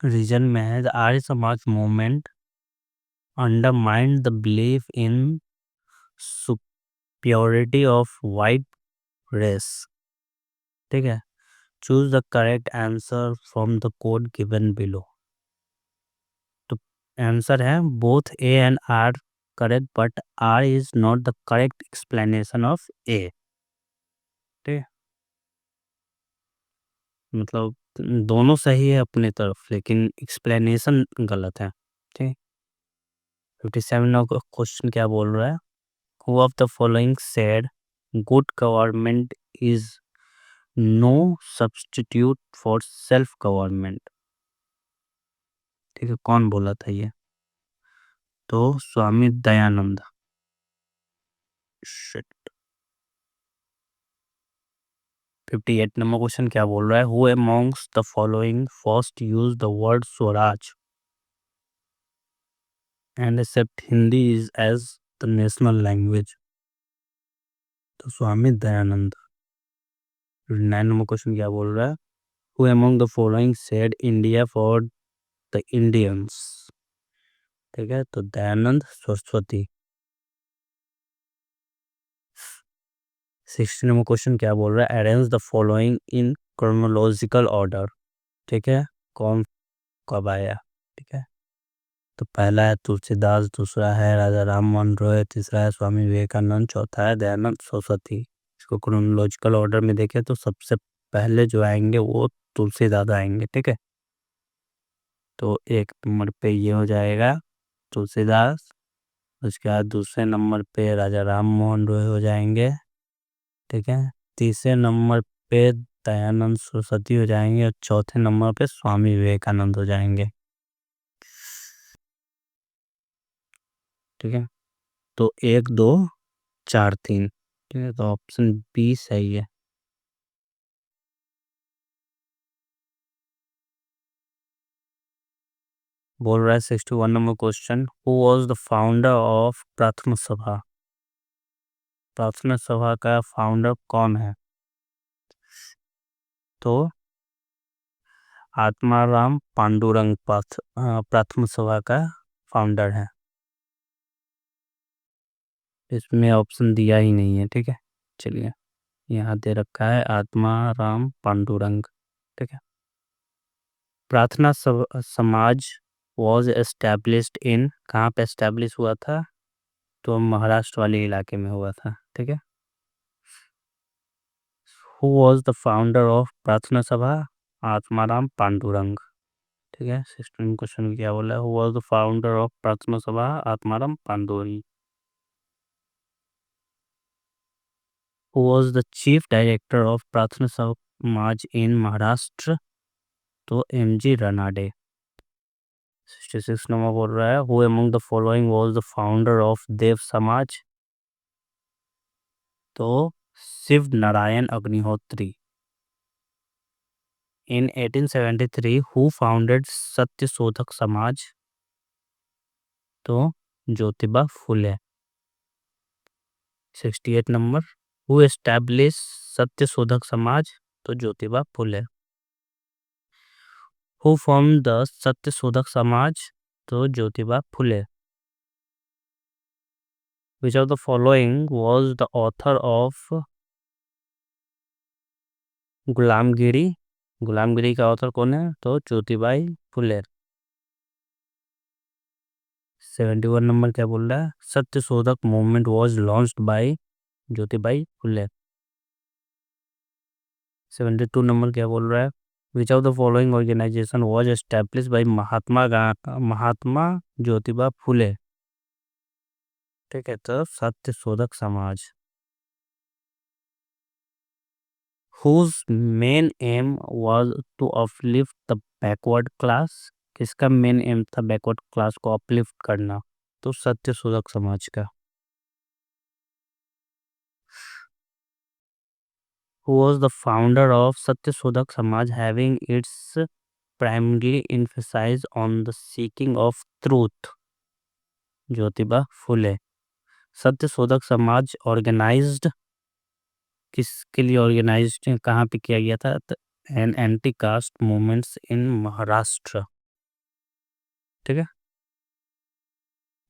रीजन में है the Arya Samaj movement undermined the belief in superiority of white race. ठीक है। Choose the correct answer from the code given below. तो आंसर है both A and R correct but R is not the correct explanation of A. ठीक है। मतलब दोनों सही है अपनी तरफ लेकिन एक्सप्लेनेशन गलत है। ठीक। 57 क्वेश्चन क्या बोल रहा है? Who of the following said good government is no substitute for self government. ठीक है। कौन बोला था ये? तो Swami Dayanand. Shit. 58 number question क्या बोल रहा है? Who amongst the following first use the word Swaraj and accept Hindi is as the national language? तो स्वामी दयानंद। 9 नंबर क्वेश्चन क्या बोल रहा है? Who among the following said India for the Indians? ठीक है। तो दयानंद सरस्वती। 60 नंबर क्वेश्चन क्या बोल रहा है? Arrange the following in chronological order. ठीक है। कौन कब आया? ठीक है। तो पहला है तुलसीदास, दूसरा है राजा राम मोहन रॉय, तीसरा है स्वामी विवेकानंद, चौथा है दयानंद सरस्वती। इसको क्रोनोलॉजिकल ऑर्डर में देखें तो सबसे पहले जो आएंगे वो तुलसीदास आएंगे। ठीक है। तो एक नंबर पे ये हो जाएगा तुलसीदास। उसके बाद दूसरे नंबर पे राजा राम मोहन रॉय हो जाएंगे। ठीक है। तीसरे नंबर पे दयानंद सरस्वती हो जाएंगे और चौथे नंबर पे स्वामी विवेकानंद हो जाएंगे। ठीक है। तो 1 2 4 3। ठीक है। तो ऑप्शन बी सही है। बोल रहा है 61 number question who was the founder of प्रार्थना सभा? प्रार्थना सभा का फाउंडर कौन है? तो आत्माराम पांडुरंग प्रार्थना सभा का फाउंडर है। इसमें ऑप्शन दिया ही नहीं है। ठीक है। चलिए यहाँ दे रखा है आत्माराम पांडुरंग। ठीक है। प्रार्थना समाज वॉज एस्टेब्लिश्ड इन, कहाँ पे एस्टेब्लिश हुआ था? तो महाराष्ट्र वाले इलाके में हुआ था। ठीक है। Who was the founder of प्रार्थना सभा? आत्माराम पांडुरंग। ठीक है। 16 क्वेश्चन क्या बोला है? Who was the founder of प्रार्थना सभा? Atmaram Pandurang. Who was the chief director of प्रार्थना समाज इन महाराष्ट्र? तो MG रनाडे। 66 नंबर बोल रहा है who among the following was the founder of Dev Samaj? तो Shiv Narayan Agnihotri. In 1873 who founded Satya Shodhak Samaj? तो ज्योतिबा फुले। 68 नंबर हु एस्टैब्लिश सत्य शोधक समाज? तो Jyotiba Phule. Who form the Satya Shodhak Samaj? तो Jyotiba Phule. Which of the following was the author of Gulamgiri? Gulamgiri का ऑथर कौन है? तो ज्योतिबाई फुले। 71 नंबर क्या बोल रहा है? Satya Shodhak movement was launched by Jyotibai Phule. 72 number क्या बोल रहा है? Which of the following organisation was establish by Mahatma Jyotiba Phule? ठीक है। तो Satya Shodhak Samaj. Whose main aim was to uplift the backward class? किसका मेन एम था बैकवर्ड क्लास को अपलिफ्ट करना? तो सत्य शोधक समाज का। Who was the founder of सत्य शोधक समाज having its primarily emphasize on the seeking of truth? Jyotiba Phule. सत्य शोधक समाज ऑर्गेनाइज्ड किसके लिए ऑर्गेनाइज्ड कहाँ पे किया गया था? An anti caste movements in Maharashtra. ठीक है।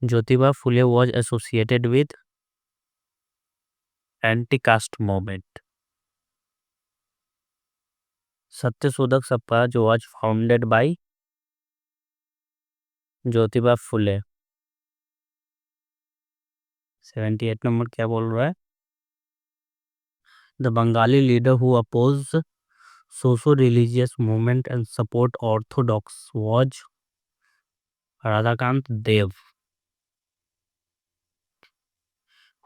Jyotiba Phule was associated with anti caste movement. Satya Shodhak Samaj was founded by Jyotiba Phule. 78 number क्या बोल रहा है? The Bengali leader who oppose socio religious movement and support orthodox was Radhakant Dev.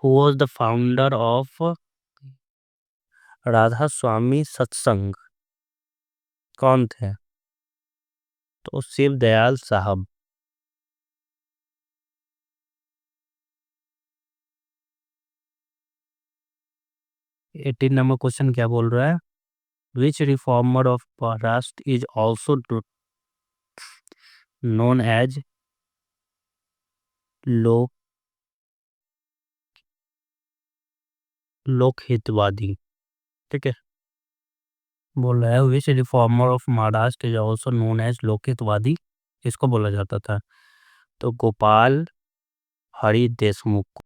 Who was the founder of Radha Swami Satsang? कौन थे? तो शिव दयाल साहब। 18 नंबर क्वेश्चन क्या बोल रहा है? Which reformer of Maharashtra is also known as Lok Lokhitwadi. ठीक है। बोल रहा है which reformer of Maharashtra is also known as Lokhitwadi, इसको बोला जाता था? तो गोपाल हरि देशमुख।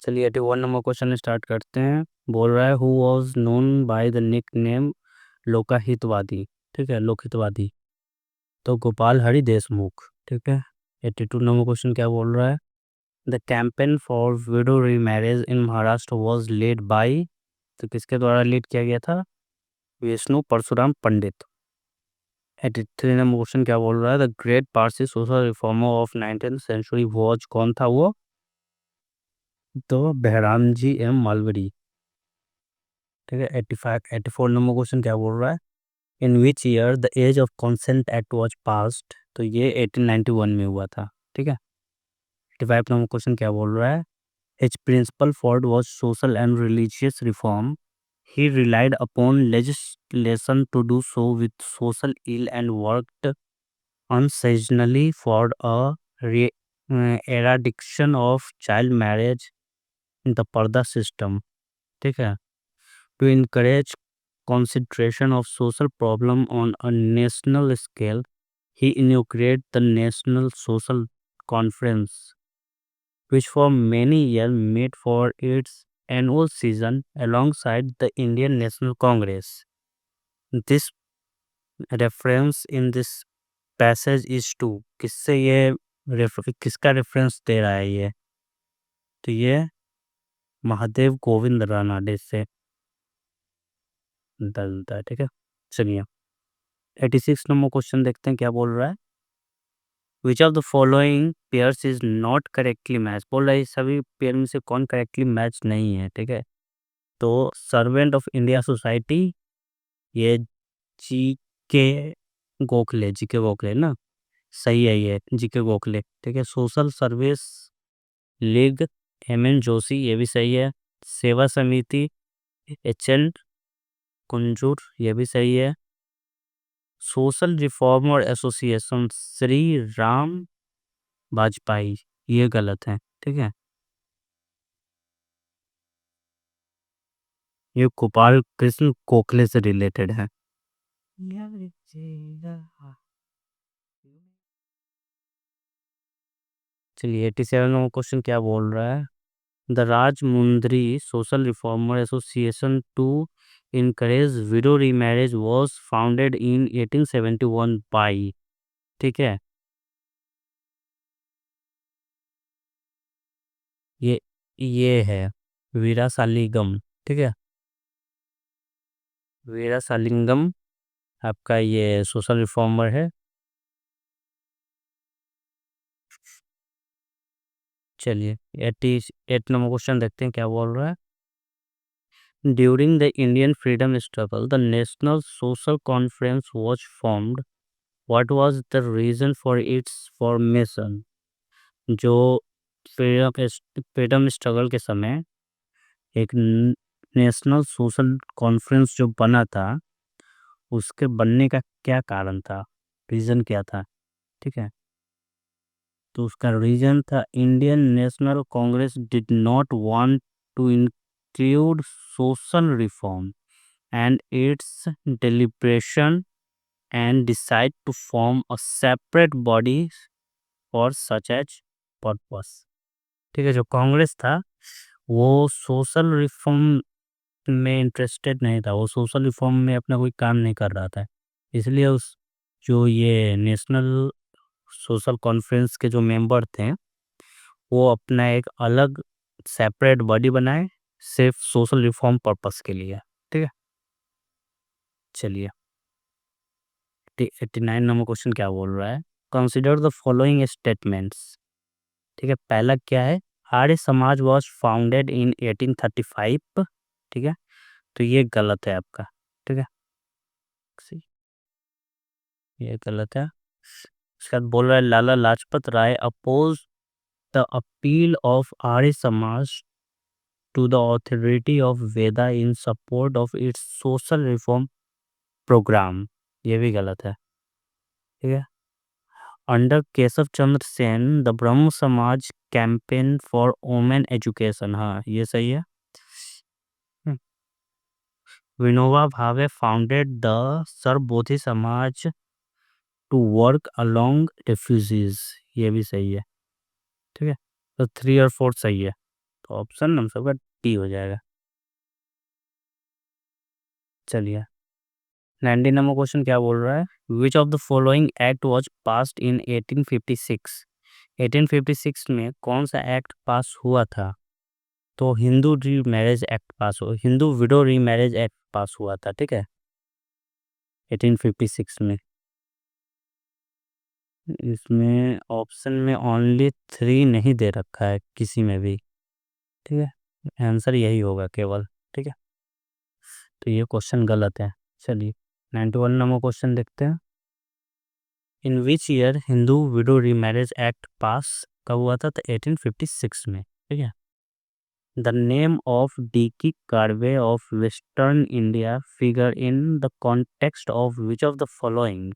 चलिए 81 नंबर क्वेश्चन स्टार्ट करते हैं। बोल रहा है who was known by the nickname Lokhitwadi. ठीक है, लोकहितवादी। तो गोपाल हरि देशमुख। ठीक है। 82 नंबर क्वेश्चन क्या बोल रहा है? The campaign for widow remarriage in Maharashtra was led by. तो किसके द्वारा लीड किया गया था? विष्णु परशुराम पंडित। 83 नंबर क्वेश्चन क्या बोल रहा है? The great Parsi social reformer of 19th century was, कौन था वो? तो बहराम जी एम मालवरी। ठीक है। 84 नंबर क्वेश्चन क्या बोल रहा है? In which year the age of consent act was passed? तो ये 1891 में हुआ था। ठीक है। 85 नंबर क्वेश्चन क्या बोल रहा है? His principle for was social and religious reform. He relied upon legislation to do so with social ill and worked unceasingly for a eradication of child marriage in the Parda system. ठीक है। To encourage consideration of social problem on a national scale, he inaugurated the National Social Conference, which for many years met for its annual season alongside the Indian National Congress. This reference in this passage is to, किससे ये किसका reference दे रहा है ये? तो ये महादेव गोविंद रानाडे से दलता है। ठीक है। चलिए 86 नंबर क्वेश्चन देखते हैं क्या बोल रहा है? Which of the following pairs is not correctly match? बोल रहा है सभी पेयर में से कौन करेक्टली मैच नहीं है। ठीक है। तो सर्वेंट ऑफ इंडिया सोसाइटी, ये जी के गोखले, जी के गोखले ना, सही है ये जी के गोखले। ठीक है। Social service league M N Joshi, ये भी सही है। सेवा समिति एच एन कुंजूर, ये भी सही है। Social reformer association Shri Ram Vajpayee, ये गलत है। ठीक है। ये गोपाल कृष्ण गोखले से रिलेटेड है। चलिए 87 नंबर क्वेश्चन क्या बोल रहा है? The Rajahmundry social reformer association to encourage widow remarriage was founded in 1871 by. ठीक है। ये ये है वीरा सालिगम। ठीक है। वीरा सालिंगम आपका ये सोशल रिफॉर्मर है। चलिए 88 नंबर क्वेश्चन देखते हैं क्या बोल रहा है? During the Indian freedom struggle the national social conference was formed. What was the reason for its formation? जो फ्रीडम स्ट्रगल के समय एक नेशनल सोशल कॉन्फ्रेंस जो बना था, उसके बनने का क्या कारण था, रीज़न क्या था, ठीक है? तो उसका रीज़न था Indian National Congress did not want to include social reform and its deliberation and decide to form a separate body for such as purpose. ठीक है, जो कांग्रेस था वो सोशल रिफॉर्म में इंटरेस्टेड नहीं था, वो सोशल रिफॉर्म में अपना कोई काम नहीं कर रहा था। इसलिए उस जो ये नेशनल सोशल कॉन्फ्रेंस के जो मेंबर थे, वो अपना एक अलग सेपरेट बॉडी बनाए, सिर्फ सोशल रिफॉर्म पर्पस के लिए। ठीक है, चलिए 89 नंबर क्वेश्चन क्या बोल रहा है, कंसिडर द फॉलोइंग स्टेटमेंट्स। ठीक है, पहला क्या है, आर्य समाज वॉज फाउंडेड इन 1835। ठीक है, तो ये गलत है आपका। ठीक है, ये गलत है। उसके बाद बोल रहा है Lala Lajpat Rai oppose the appeal of Arya Samaj to the authority of Veda in support of its social reform programme. ये भी गलत है। ठीक है, under Keshav Chandra Sen the Brahmo Samaj campaign for women education. हाँ, ये सही है। हम्म, विनोबा भावे फाउंडेड द सर्वबोधि समाज टू वर्क अलोंग रेफ्यूजीज। ये भी सही है। ठीक है, तो 3 और 4 सही है, तो ऑप्शन हम सबका डी हो जाएगा। चलिए 19 नंबर क्वेश्चन क्या बोल रहा है, which of the following act was passed in 1856। 1856 में कौन सा एक्ट पास हुआ था? तो हिंदू री मैरिज एक्ट पास हुआ, हिंदू विडो री मैरिज एक्ट पास हुआ था। ठीक है, 1856 में। इसमें ऑप्शन में ओनली 3 नहीं दे रखा है किसी में भी। ठीक है, आंसर यही होगा केवल। ठीक है, तो ये क्वेश्चन गलत है। चलिए 91 नंबर क्वेश्चन देखते हैं, in which year Hindu widow remarriage act pass कब हुआ था? तो 1856 में। ठीक है, the name of D K Karve of western India figure in the context of which of the following.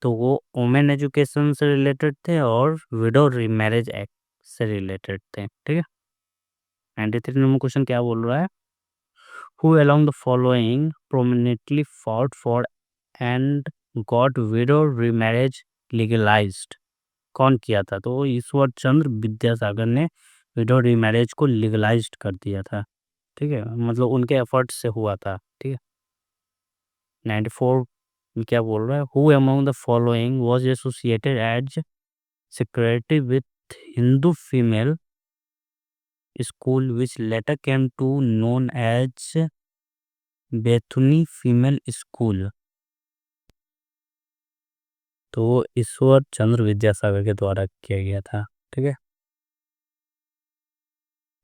तो वो वुमेन एजुकेशन से रिलेटेड थे और विडो रीमैरिज एक्ट से रिलेटेड थे। ठीक है, 93 नंबर क्वेश्चन क्या बोल रहा है, who along the following prominently fought for and got widow remarriage legalized। कौन किया था? तो ईश्वर चंद्र विद्यासागर ने विडो रीमैरिज को लीगलाइज्ड कर दिया था। ठीक है, मतलब उनके एफर्ट से हुआ था। ठीक है, 94 में क्या बोल रहा है, who among the following was associated as security with Hindu female school which later came to known as Bethune female school. तो ईश्वर चंद्र विद्यासागर के द्वारा किया गया था। ठीक है,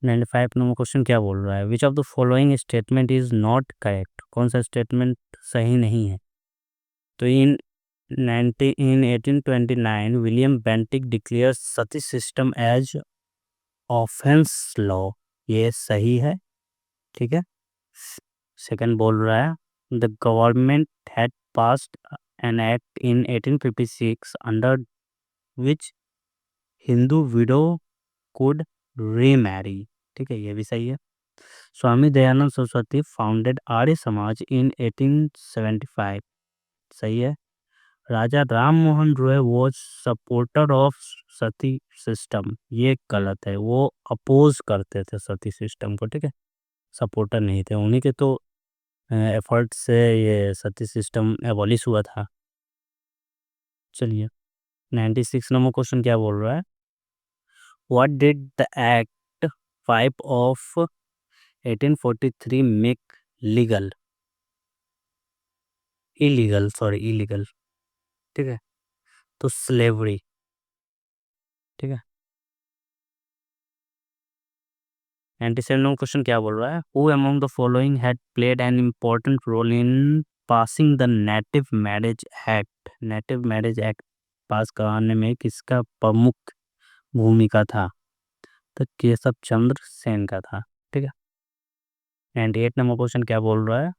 95 नंबर क्वेश्चन क्या बोल रहा है, which of the following statement is not correct. कौन सा स्टेटमेंट सही नहीं है? तो इन 1829 विलियम बेंटिक डिक्लेयर सती सिस्टम एज ऑफेंस लॉ। ये सही है। ठीक है, सेकंड बोल रहा है the government had passed an act in 1856 under which Hindu window could remarry. ठीक है, ये भी सही है। स्वामी दयानंद सरस्वती फाउंडेड आर्य समाज इन 1875। सही है। Raja Ram Mohan Roy was supporter of Sati system. ये गलत है, वो अपोज करते थे सती सिस्टम को। ठीक है, सपोर्टर नहीं थे, उन्हीं के तो एफर्ट से ये सती सिस्टम एबॉलिश हुआ था। चलिए 96 नंबर क्वेश्चन क्या बोल रहा है, what did the act 5 of 1843 make legal, illegal, sorry illegal. ठीक है, तो स्लेवरी। ठीक है, 97 नंबर क्वेश्चन क्या बोल रहा है, who among the following had played an important role in passing the native marriage Act. Native marriage Act pass कराने में किसका प्रमुख भूमिका था? तो केशव चंद्र सेन का था। ठीक है, 98 नंबर क्वेश्चन क्या बोल रहा है,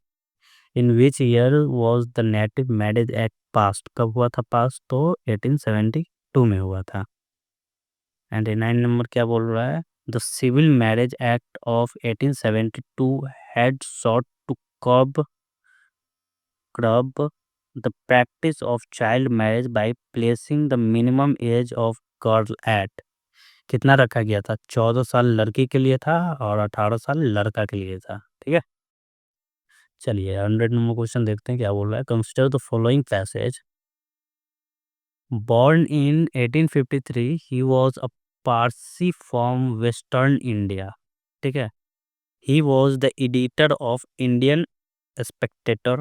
in which year was the native marriage act passed, कब हुआ था पास? तो 1872 में हुआ था। 99 नंबर क्या बोल रहा है? The Civil Marriage Act of 1872 had sought to curb the practice of child marriage by placing the minimum age of girl at, कितना रखा गया था? 14 साल लड़की के लिए था और 18 साल लड़का के लिए था। ठीक है, चलिए 100 नंबर क्वेश्चन देखते हैं क्या बोल रहा है। Consider the following passage. Born in 1853, he was a Parsi from Western India. ठीक है, he was the editor of Indian Spectator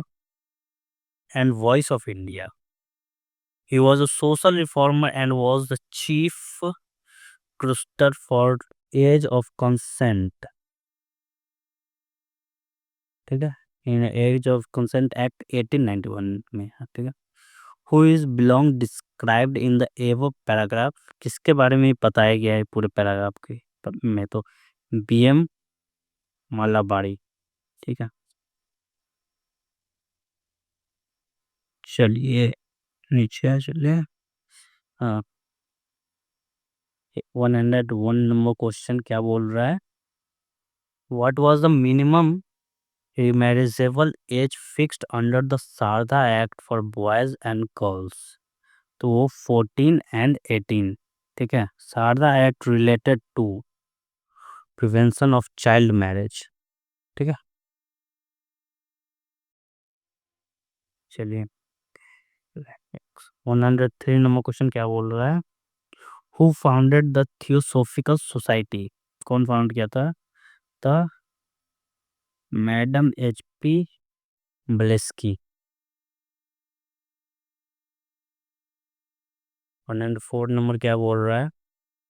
and Voice of India. He was a social reformer and was the chief crusader for age of consent. ठीक है, इन as of consent act 1891 में। ठीक है, who is belong described in the above paragraph, किसके बारे में बताया गया है पूरे पैराग्राफ के में? तो बीएम मालाबारी। ठीक है, चलिए नीचे चलिए। हाँ, 101 नंबर क्वेश्चन क्या बोल रहा है? What was the minimum marriageable age fixed under the Sharda Act for boys and girls? तो वो 14 एंड 18। ठीक है, Sharda Act related to prevention of child marriage. ठीक है, चलिए 103 नंबर क्वेश्चन क्या बोल रहा है? Who founded the Theosophical Society, कौन फाउंड किया था? The madam HP Blavatsky. 104 number क्या बोल रहा है?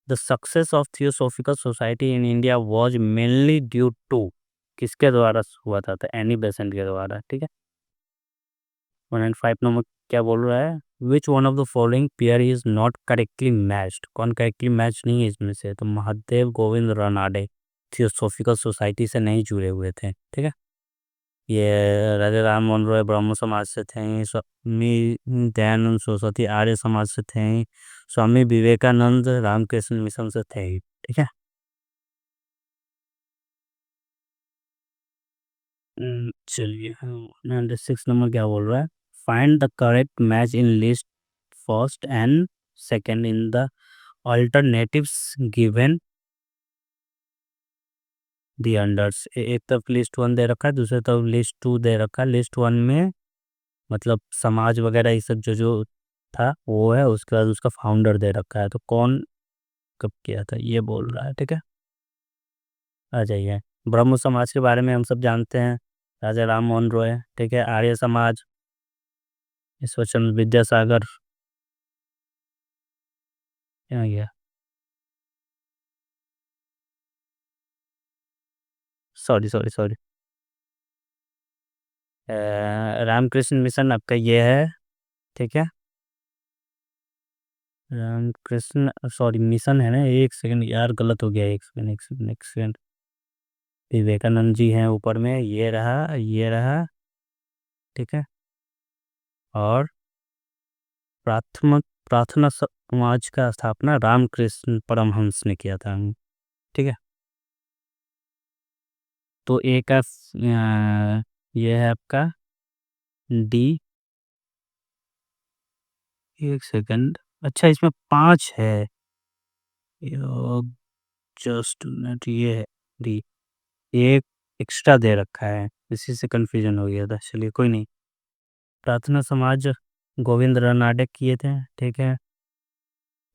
The success of Theosophical Society in India was mainly due to, किसके द्वारा हुआ था? तो एनी बेसेंट के द्वारा। ठीक है, 105 नंबर क्या बोल रहा है? Which one of the following pair is not correctly matched, कौन करेक्टली मैच नहीं है इसमें से? तो महादेव गोविंद रानाडे थियोसोफिकल सोसाइटी से नहीं जुड़े हुए थे। ठीक है, ये राजा राम मोहन रॉय ब्रह्म समाज से थे, स्वामी दयानंद सरस्वती आर्य समाज से थे, स्वामी विवेकानंद रामकृष्ण मिशन से थे। ठीक है, चलिए 106 नंबर क्या बोल रहा है? Find the correct match in list first and second in the alternatives given the unders. एक तरफ लिस्ट 1 दे रखा है, दूसरे तरफ लिस्ट 2 दे रखा है। लिस्ट 1 में मतलब समाज वगैरह ये सब जो जो था वो है, उसके बाद उसका फाउंडर दे रखा है। तो कौन कब किया था ये बोल रहा है। ठीक है, आ जाइए। ब्रह्म समाज के बारे में हम सब जानते हैं, राजा राम मोहन रॉय। ठीक है, आर्य समाज ईश्वरचंद्र विद्यासागर। यहाँ गया, sorry sorry sorry, Ramakrishna mission आपका ये है। ठीक है, रामकृष्ण सॉरी मिशन है ना, एक सेकंड यार गलत हो गया, एक सेकंड एक सेकंड एक सेकंड। विवेकानंद जी हैं ऊपर में, ये रहा ये रहा। ठीक है, और प्राथमिक प्रार्थना समाज का स्थापना रामकृष्ण परमहंस ने किया था। ठीक है, तो ए का ये है आपका डी। एक सेकंड, अच्छा इसमें 5 है, जस्ट मिनट, ये है डी। एक एक्स्ट्रा दे रखा है, इसी से कंफ्यूजन हो गया था। चलिए कोई नहीं। प्रार्थना समाज गोविंद रानाडे किए थे। ठीक है,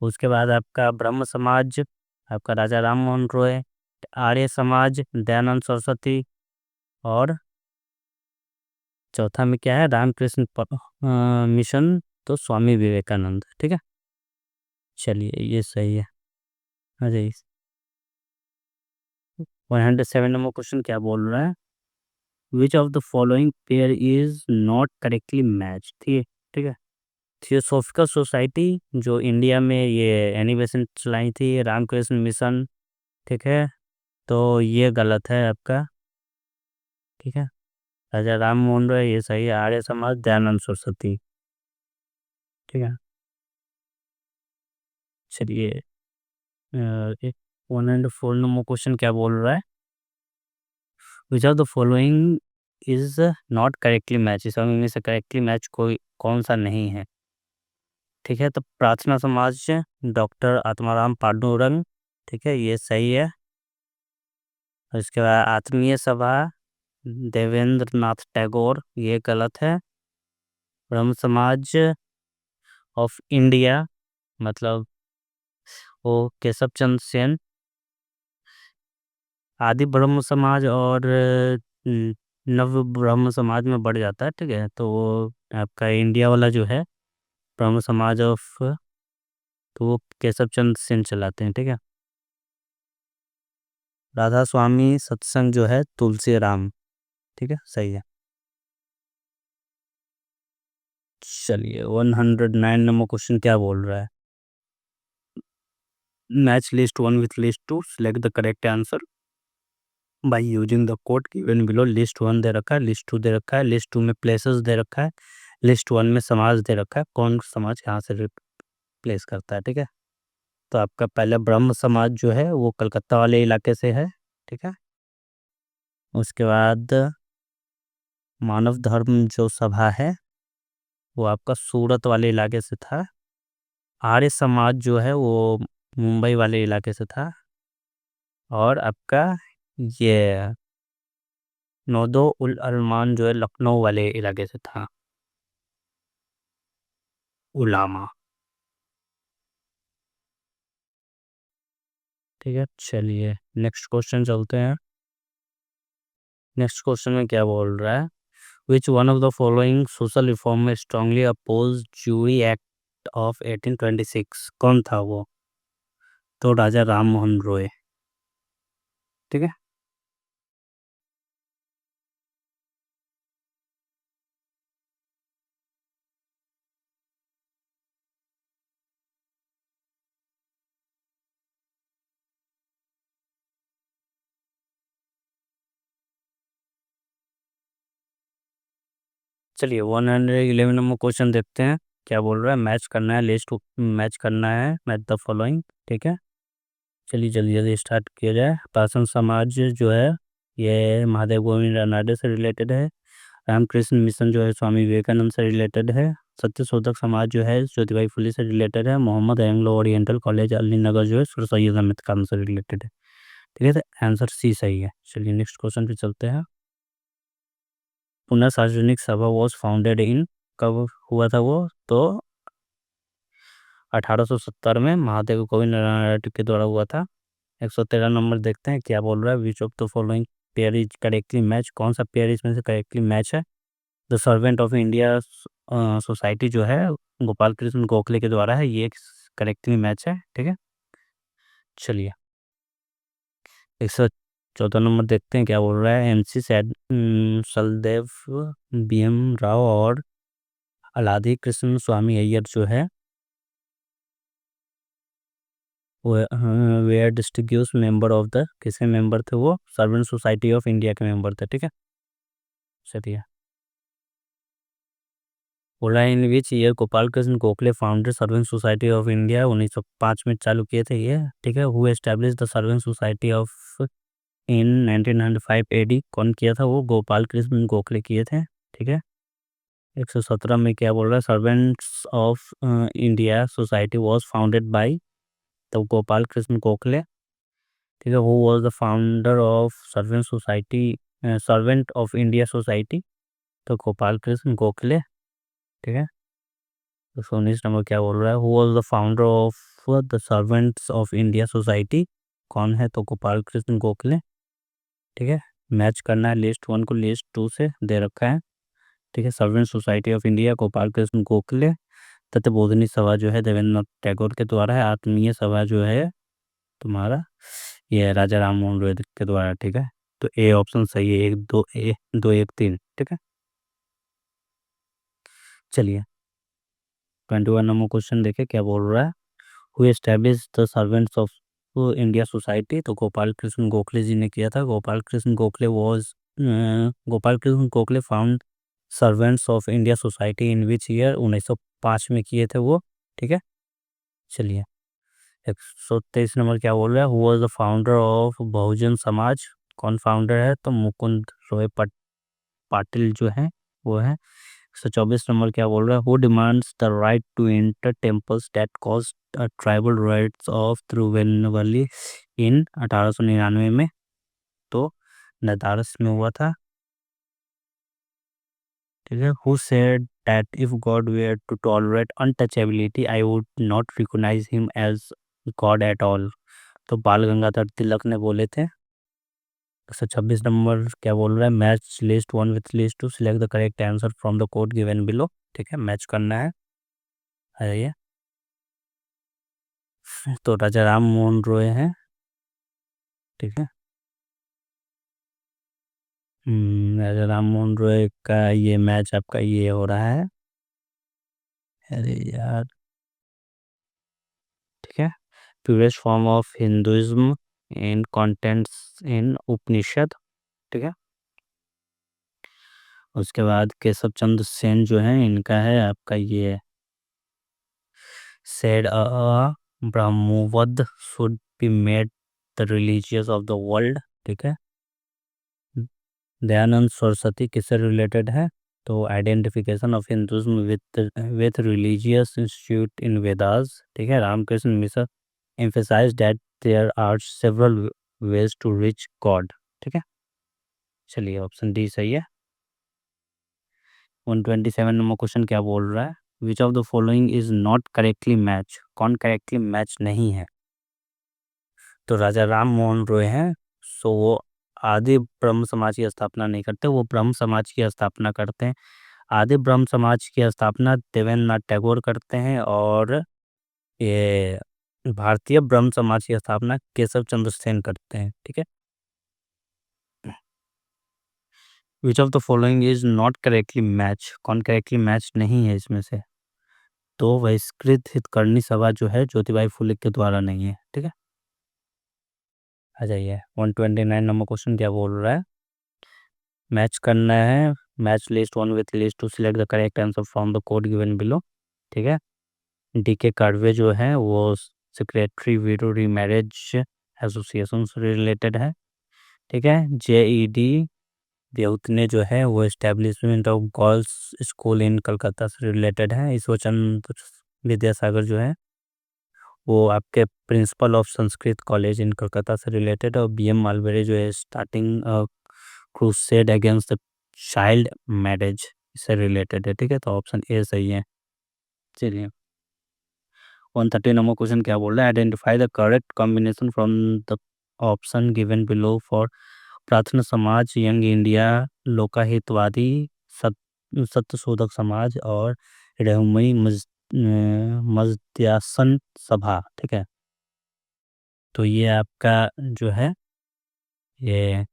उसके बाद आपका ब्रह्म समाज आपका राजा राम मोहन रॉय, आर्य समाज दयानंद सरस्वती, और चौथा में क्या है? रामकृष्ण मिशन, तो स्वामी विवेकानंद। ठीक है, चलिए ये सही है। आ जाइए 107 नंबर क्वेश्चन क्या बोल रहा है? Which of the following pair is not correctly match? ठीक ठीक है, थियोसोफिकल सोसाइटी जो इंडिया में ये एनिमेशन चलाई थी, रामकृष्ण मिशन। ठीक है, तो ये गलत है आपका। ठीक है, राजा राम मोहन रॉय, ये सही है। आर्य समाज दयानंद सरस्वती। ठीक है। चलिए, एक 104 नंबर क्वेश्चन क्या बोल रहा है? Which of the following is not correctly match, इस में से करेक्टली मैच कोई कौन सा नहीं है? ठीक है, तो प्रार्थना समाज, डॉक्टर आत्माराम पांडुरंग, ठीक है, ये सही है। और इसके बाद आत्मीय सभा, देवेंद्र नाथ टैगोर, ये गलत है। ब्रह्म समाज ऑफ इंडिया, मतलब वो केशव चंद्र सेन। आदि ब्रह्म समाज और नव ब्रह्म समाज में बढ़ जाता है। ठीक है, तो वो आपका इंडिया वाला जो है ब्रह्म समाज ऑफ, तो वो केशव चंद्र सेन चलाते हैं। ठीक है। राधा स्वामी सत्संग जो है तुलसी राम। ठीक है, सही है। चलिए, 109 नंबर क्वेश्चन क्या बोल रहा है? Match list one with list two, select the correct answer by using the code given below. List one दे रखा है, लिस्ट टू दे रखा है, लिस्ट टू में प्लेसेस दे रखा है, लिस्ट वन में समाज दे रखा है, कौन समाज कहाँ से रिप्लेस करता है। ठीक है, तो आपका पहले ब्रह्म समाज जो है वो कलकत्ता वाले इलाके से है। ठीक है, उसके बाद मानव धर्म जो सभा है वो आपका सूरत वाले इलाके से था। आर्य समाज जो है वो मुंबई वाले इलाके से था। और आपका ये नौदो उल अरमान जो है लखनऊ वाले इलाके से था। उलामा। ठीक है, चलिए नेक्स्ट क्वेश्चन चलते हैं। नेक्स्ट क्वेश्चन में क्या बोल रहा है? Which one of the following social reform में strongly oppose jury act of 1826, कौन था वो? तो राजा राम मोहन रॉय। ठीक है। चलिए, 111 नंबर क्वेश्चन देखते हैं क्या बोल रहा है। मैच करना है, लिस्ट मैच करना है, मैच द फॉलोइंग। ठीक है, चलिए जल्दी जल्दी स्टार्ट किया जाए। पासन समाज जो है ये महादेव गोविंद रानडे से रिलेटेड है। रामकृष्ण मिशन जो है स्वामी विवेकानंद से रिलेटेड है। सत्य शोधक समाज जो है ज्योतिबाई फुले से रिलेटेड है। मोहम्मद एंग्लो ओरिएंटल कॉलेज अली नगर जो है सर सैयद अहमद खान से रिलेटेड है। ठीक है, तो आंसर सी सही है। चलिए नेक्स्ट क्वेश्चन पे चलते हैं। पुनः सार्वजनिक सभा वॉज फाउंडेड इन, कब हुआ था वो? तो 1870 में महादेव गोविंद रानडे के द्वारा हुआ था। 113 नंबर देखते हैं क्या बोल रहा है। Which of the following pair is correctly match, कौन सा पेयर इसमें से करेक्टली मैच है? The servant of India society जो है गोपाल कृष्ण गोखले के द्वारा है, ये करेक्टली मैच है। ठीक है, चलिए 114 नंबर देखते हैं क्या बोल रहा है। एमसी सलदेव, बीएम राव और अलाधी कृष्ण स्वामी अय्यर जो है वो were distinguished member of the, किसके मेंबर थे वो? सर्वेंट सोसाइटी ऑफ इंडिया के मेंबर थे। ठीक है, चलिए बोला in which year Gopal Krishna Gokhale founded servant society of India, 1905 में चालू किए थे ये। ठीक है, who establish the servant society of in 1995 AD, कौन किया था वो? गोपाल कृष्ण गोखले किए थे। ठीक है, 117 में क्या बोल रहा है? Servants of India society was founded bye, तो गोपाल कृष्ण गोखले। ठीक है, who was the founder of servant society, servant of India society? तो गोपाल कृष्ण गोखले। ठीक है, तो 19 नंबर क्या बोल रहा है? Who was the founder of the servants of India society? कौन है? तो गोपाल कृष्ण गोखले। ठीक है, मैच करना है, लिस्ट वन को लिस्ट टू से दे रखा है। ठीक है, servant society of India Gopal Krishna Gokhale. Tattvabodhini सभा जो है देवेंद्र टैगोर के द्वारा है। आत्मीय सभा जो है तुम्हारा ये है राजा राम मोहन रॉय के द्वारा। ठीक है, तो ए ऑप्शन सही है, एक दो ए, दो एक तीन। ठीक है, चलिए 21 नंबर क्वेश्चन देखे क्या बोल रहा है। Who establish the servants of India society? तो गोपाल कृष्ण गोखले जी ने किया था। Gopal Krishna Gokhale was Gopal Krishna Gokhale found servants of India society in which year 1905 में किए थे वो। ठीक है, चलिए 123 नंबर क्या बोल रहा है, who was the founder of Bahujan Samaj. कौन फाउंडर है, तो मुकुंद रॉय पाटिल जो है वो है। 124 नंबर क्या बोल रहा है, who demands the right to enter temples that cause tribal rights of Tirunelveli in 1899 में। तो नदारस में हुआ था। ठीक है, who said that if god were to tolerate untouchability I would not recognise him as god at all. तो बाल गंगाधर तिलक ने बोले थे। 126 नंबर क्या बोल रहा है, match list one with list two select the correct answer from the code given below. ठीक है, मैच करना है, आ जाइए। तो राजा राम मोहन रॉय है। ठीक है, राजा राम मोहन रॉय का ये मैच आपका ये हो रहा है। अरे यार, ठीक है, purest form of Hinduism in contents in Upanishad. ठीक है, उसके बाद केशव चंद्र सेन जो है इनका है आपका ये said a Brahmavad should be made the religious of the world। ठीक है, दयानंद सरस्वती किससे रिलेटेड है, तो identification of Hinduism with religious institute in Vedas. ठीक है, Ramakrishna mission emphasized that there are several ways to reach God। ठीक है, चलिए ऑप्शन डी सही है। 127 नंबर क्वेश्चन क्या बोल रहा है, which of the following is not correctly match. कौन करेक्टली मैच नहीं है, तो राजा राम मोहन रॉय हैं। सो वो आदि ब्रह्म समाज की स्थापना नहीं करते, वो ब्रह्म समाज की स्थापना करते हैं। आदि ब्रह्म समाज की स्थापना देवेंद्रनाथ टैगोर करते हैं, और ये भारतीय ब्रह्म समाज की स्थापना केशव चंद्र सेन करते हैं। ठीक है, which of the following is not correctly match. कौन करेक्टली मैच नहीं है इसमें से, तो बहिष्कृत हितकर्णी सभा जो है ज्योतिबाई फुले के द्वारा नहीं है। ठीक है, आ जाइए 129 नंबर क्वेश्चन क्या बोल रहा है, मैच करना है, match list one with list two select the correct answer from the code given below. ठीक है, डीके कार्वे जो है वो सेक्रेटरी वीडो रीमैरिज एसोसिएशन से रिलेटेड है। ठीक है, जेईडी देवतने जो है वो establishment of girls school in Calcutta से रिलेटेड है। ईश्वरचंद विद्यासागर जो है वो आपके principal of Sanskrit college in Calcutta से रिलेटेड है। और बीएम मालवेरे जो है starting crusade against the child marriage से रिलेटेड है। ठीक है, तो ऑप्शन ए सही है। चलिए 130 नंबर क्वेश्चन क्या बोल रहा है, identify the correct combination from the option given below for प्रार्थना समाज, यंग इंडिया, लोकाहितवादी, सत्यशोधक समाज और रहमई मजद्यासन सभा। ठीक है, तो ये आपका जो है ये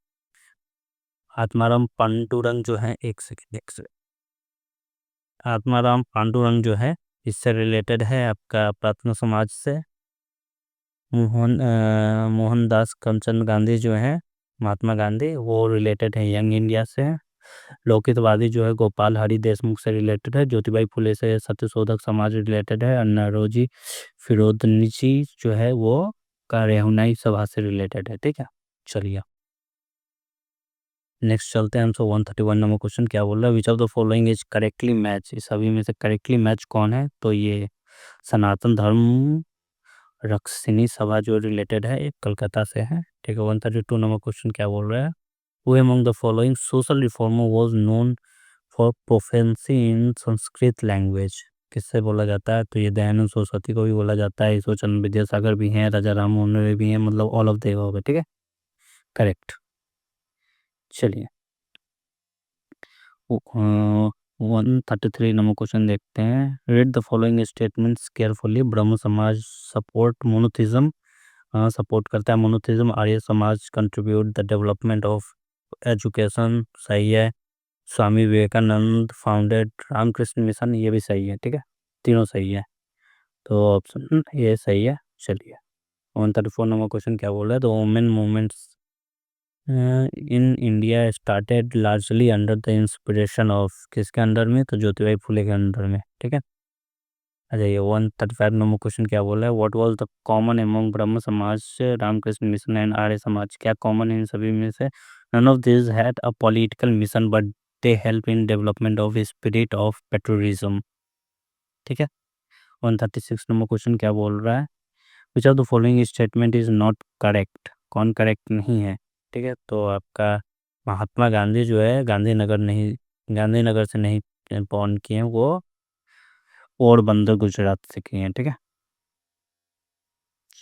आत्माराम पांडुरंग जो है, एक सेकंड, आत्माराम पांडुरंग जो है इससे रिलेटेड है आपका प्रार्थना समाज से। मोहनदास करमचंद गांधी जो है, महात्मा गांधी, वो रिलेटेड है यंग इंडिया से। लौकिकवादी जो है गोपाल हरि देशमुख से रिलेटेड है। ज्योतिबाई फुले से सत्यशोधक समाज रिलेटेड है। अन्नारोजी फिरोजनीची जो है वो का रेहुनाई सभा से रिलेटेड है। ठीक है, चलिए नेक्स्ट चलते हैं हम। 131 नंबर क्वेश्चन क्या बोल रहा है, which of the following is correctly match. इस सभी में से करेक्टली मैच कौन है, तो ये सनातन धर्म रक्षिणी सभा जो रिलेटेड है, एक कलकत्ता से है। ठीक है, 132 नंबर क्वेश्चन क्या बोल रहा है, who among the following social reformer was known for proficiency in Sanskrit language. किससे बोला जाता है, तो ये दयानंद सरस्वती को भी बोला जाता है, ईश्वरचंद्र विद्यासागर भी हैं, राजा राम मोहन रॉय भी हैं, मतलब ऑल ऑफ द अबव है। ठीक है, करेक्ट। चलिए 133 नंबर क्वेश्चन देखते हैं, read the following statements carefully. ब्रह्म समाज सपोर्ट मोनोथिज्म, सपोर्ट करता है monotheism. Arya Samaj contribute the development of education, सही है। स्वामी विवेकानंद फाउंडेड रामकृष्ण मिशन, ये भी सही है। ठीक है, तीनों सही है, तो ऑप्शन ये सही है। चलिए 134 नंबर क्वेश्चन क्या बोल रहा है, the women movements in India started largely under the inspiration of, किसके अंडर में, तो ज्योतिबाई फुले के अंडर में, ठीक है। अच्छा, ये 135 नंबर क्वेश्चन क्या बोला है, what was the common among ब्रह्म समाज, रामकृष्ण मिशन एंड आर्य समाज, क्या कॉमन है इन सभी में से, none of this had a political mission but they help in development of spirit of patriotism, ठीक है। 136 नंबर क्वेश्चन क्या बोल रहा है, which of the following statement is not correct, कौन करेक्ट नहीं है, ठीक है। तो आपका महात्मा गांधी जो है गांधीनगर नहीं, गांधीनगर से नहीं बॉर्न किए हैं, वो पोरबंदर गुजरात से किए हैं, ठीक है।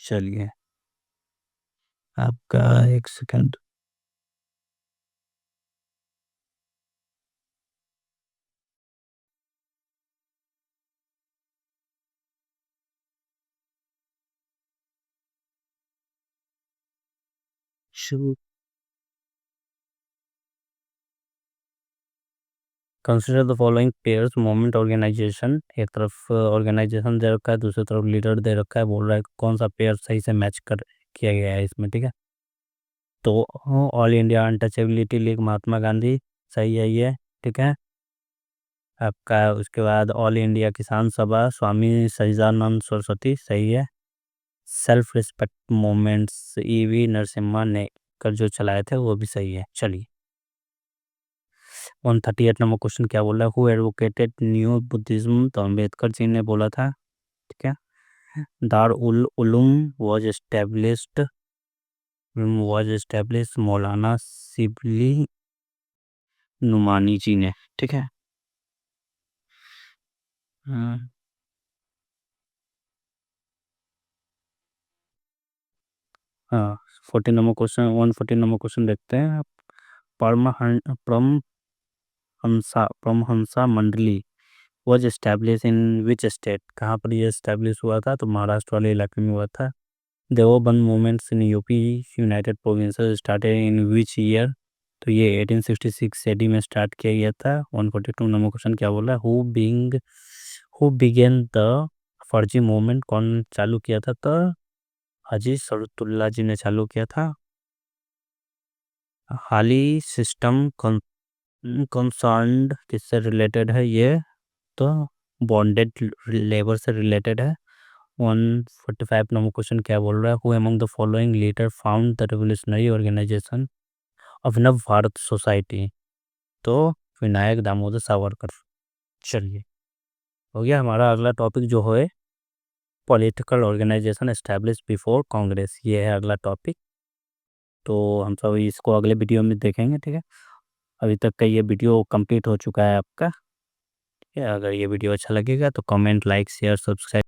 चलिए आपका एक second. Consider the following pairs movement organisation, एक तरफ ऑर्गेनाइजेशन दे रखा है, दूसरी तरफ लीडर दे रखा है, बोल रहा है कि कौन सा पेयर सही से मैच कर किया गया है इसमें, ठीक है। तो all India untouchability league Mahatma Gandhi, सही है ये, ठीक है। आपका उसके बाद ऑल इंडिया किसान सभा स्वामी सच्चिदानंद सरस्वती, सही है। Self respect movements EV Narasimha ने कर जो चलाए थे वो भी सही है। चलिए 138 नंबर क्वेश्चन क्या बोला, हु एडवोकेटेड न्यू बुद्धिज्म, तो अम्बेडकर जी ने बोला था, ठीक है। दार उल Uloom was establish Maulana Sibley Numani जी ने, ठीक है। हाँ, 14 नंबर क्वेश्चन देखते हैं। परमहं परमहंसा मंडली was establish in which state, कहाँ पर ये एस्टैब्लिश हुआ था, तो महाराष्ट्र वाले इलाके में हुआ था। Deoband movements in UP United provinces started in which year, तो ये 1866 एडी में स्टार्ट किया गया था। 142 नंबर क्वेश्चन क्या बोला, हु बिगेन द फर्जी मूवमेंट, कौन चालू किया था, तो हाजी शरतुल्ला जी ने चालू किया था। हाली सिस्टम कंसर्न्ड किससे रिलेटेड है ये, तो बॉन्डेड लेबर से रिलेटेड है। 145 नंबर क्वेश्चन क्या बोल रहा है, who among the following leader found the revolutionary organisation of Nav Bharat society, तो विनायक दामोदर सावरकर। चलिए हो गया हमारा अगला टॉपिक जो है political organisation establish before Congress, ये है अगला टॉपिक। तो हम सब इसको अगले वीडियो में देखेंगे, ठीक है। अभी तक का ये वीडियो कंप्लीट हो चुका है आपका, ठीक है। अगर ये वीडियो अच्छा लगेगा तो कमेंट लाइक शेयर सब्सक्राइब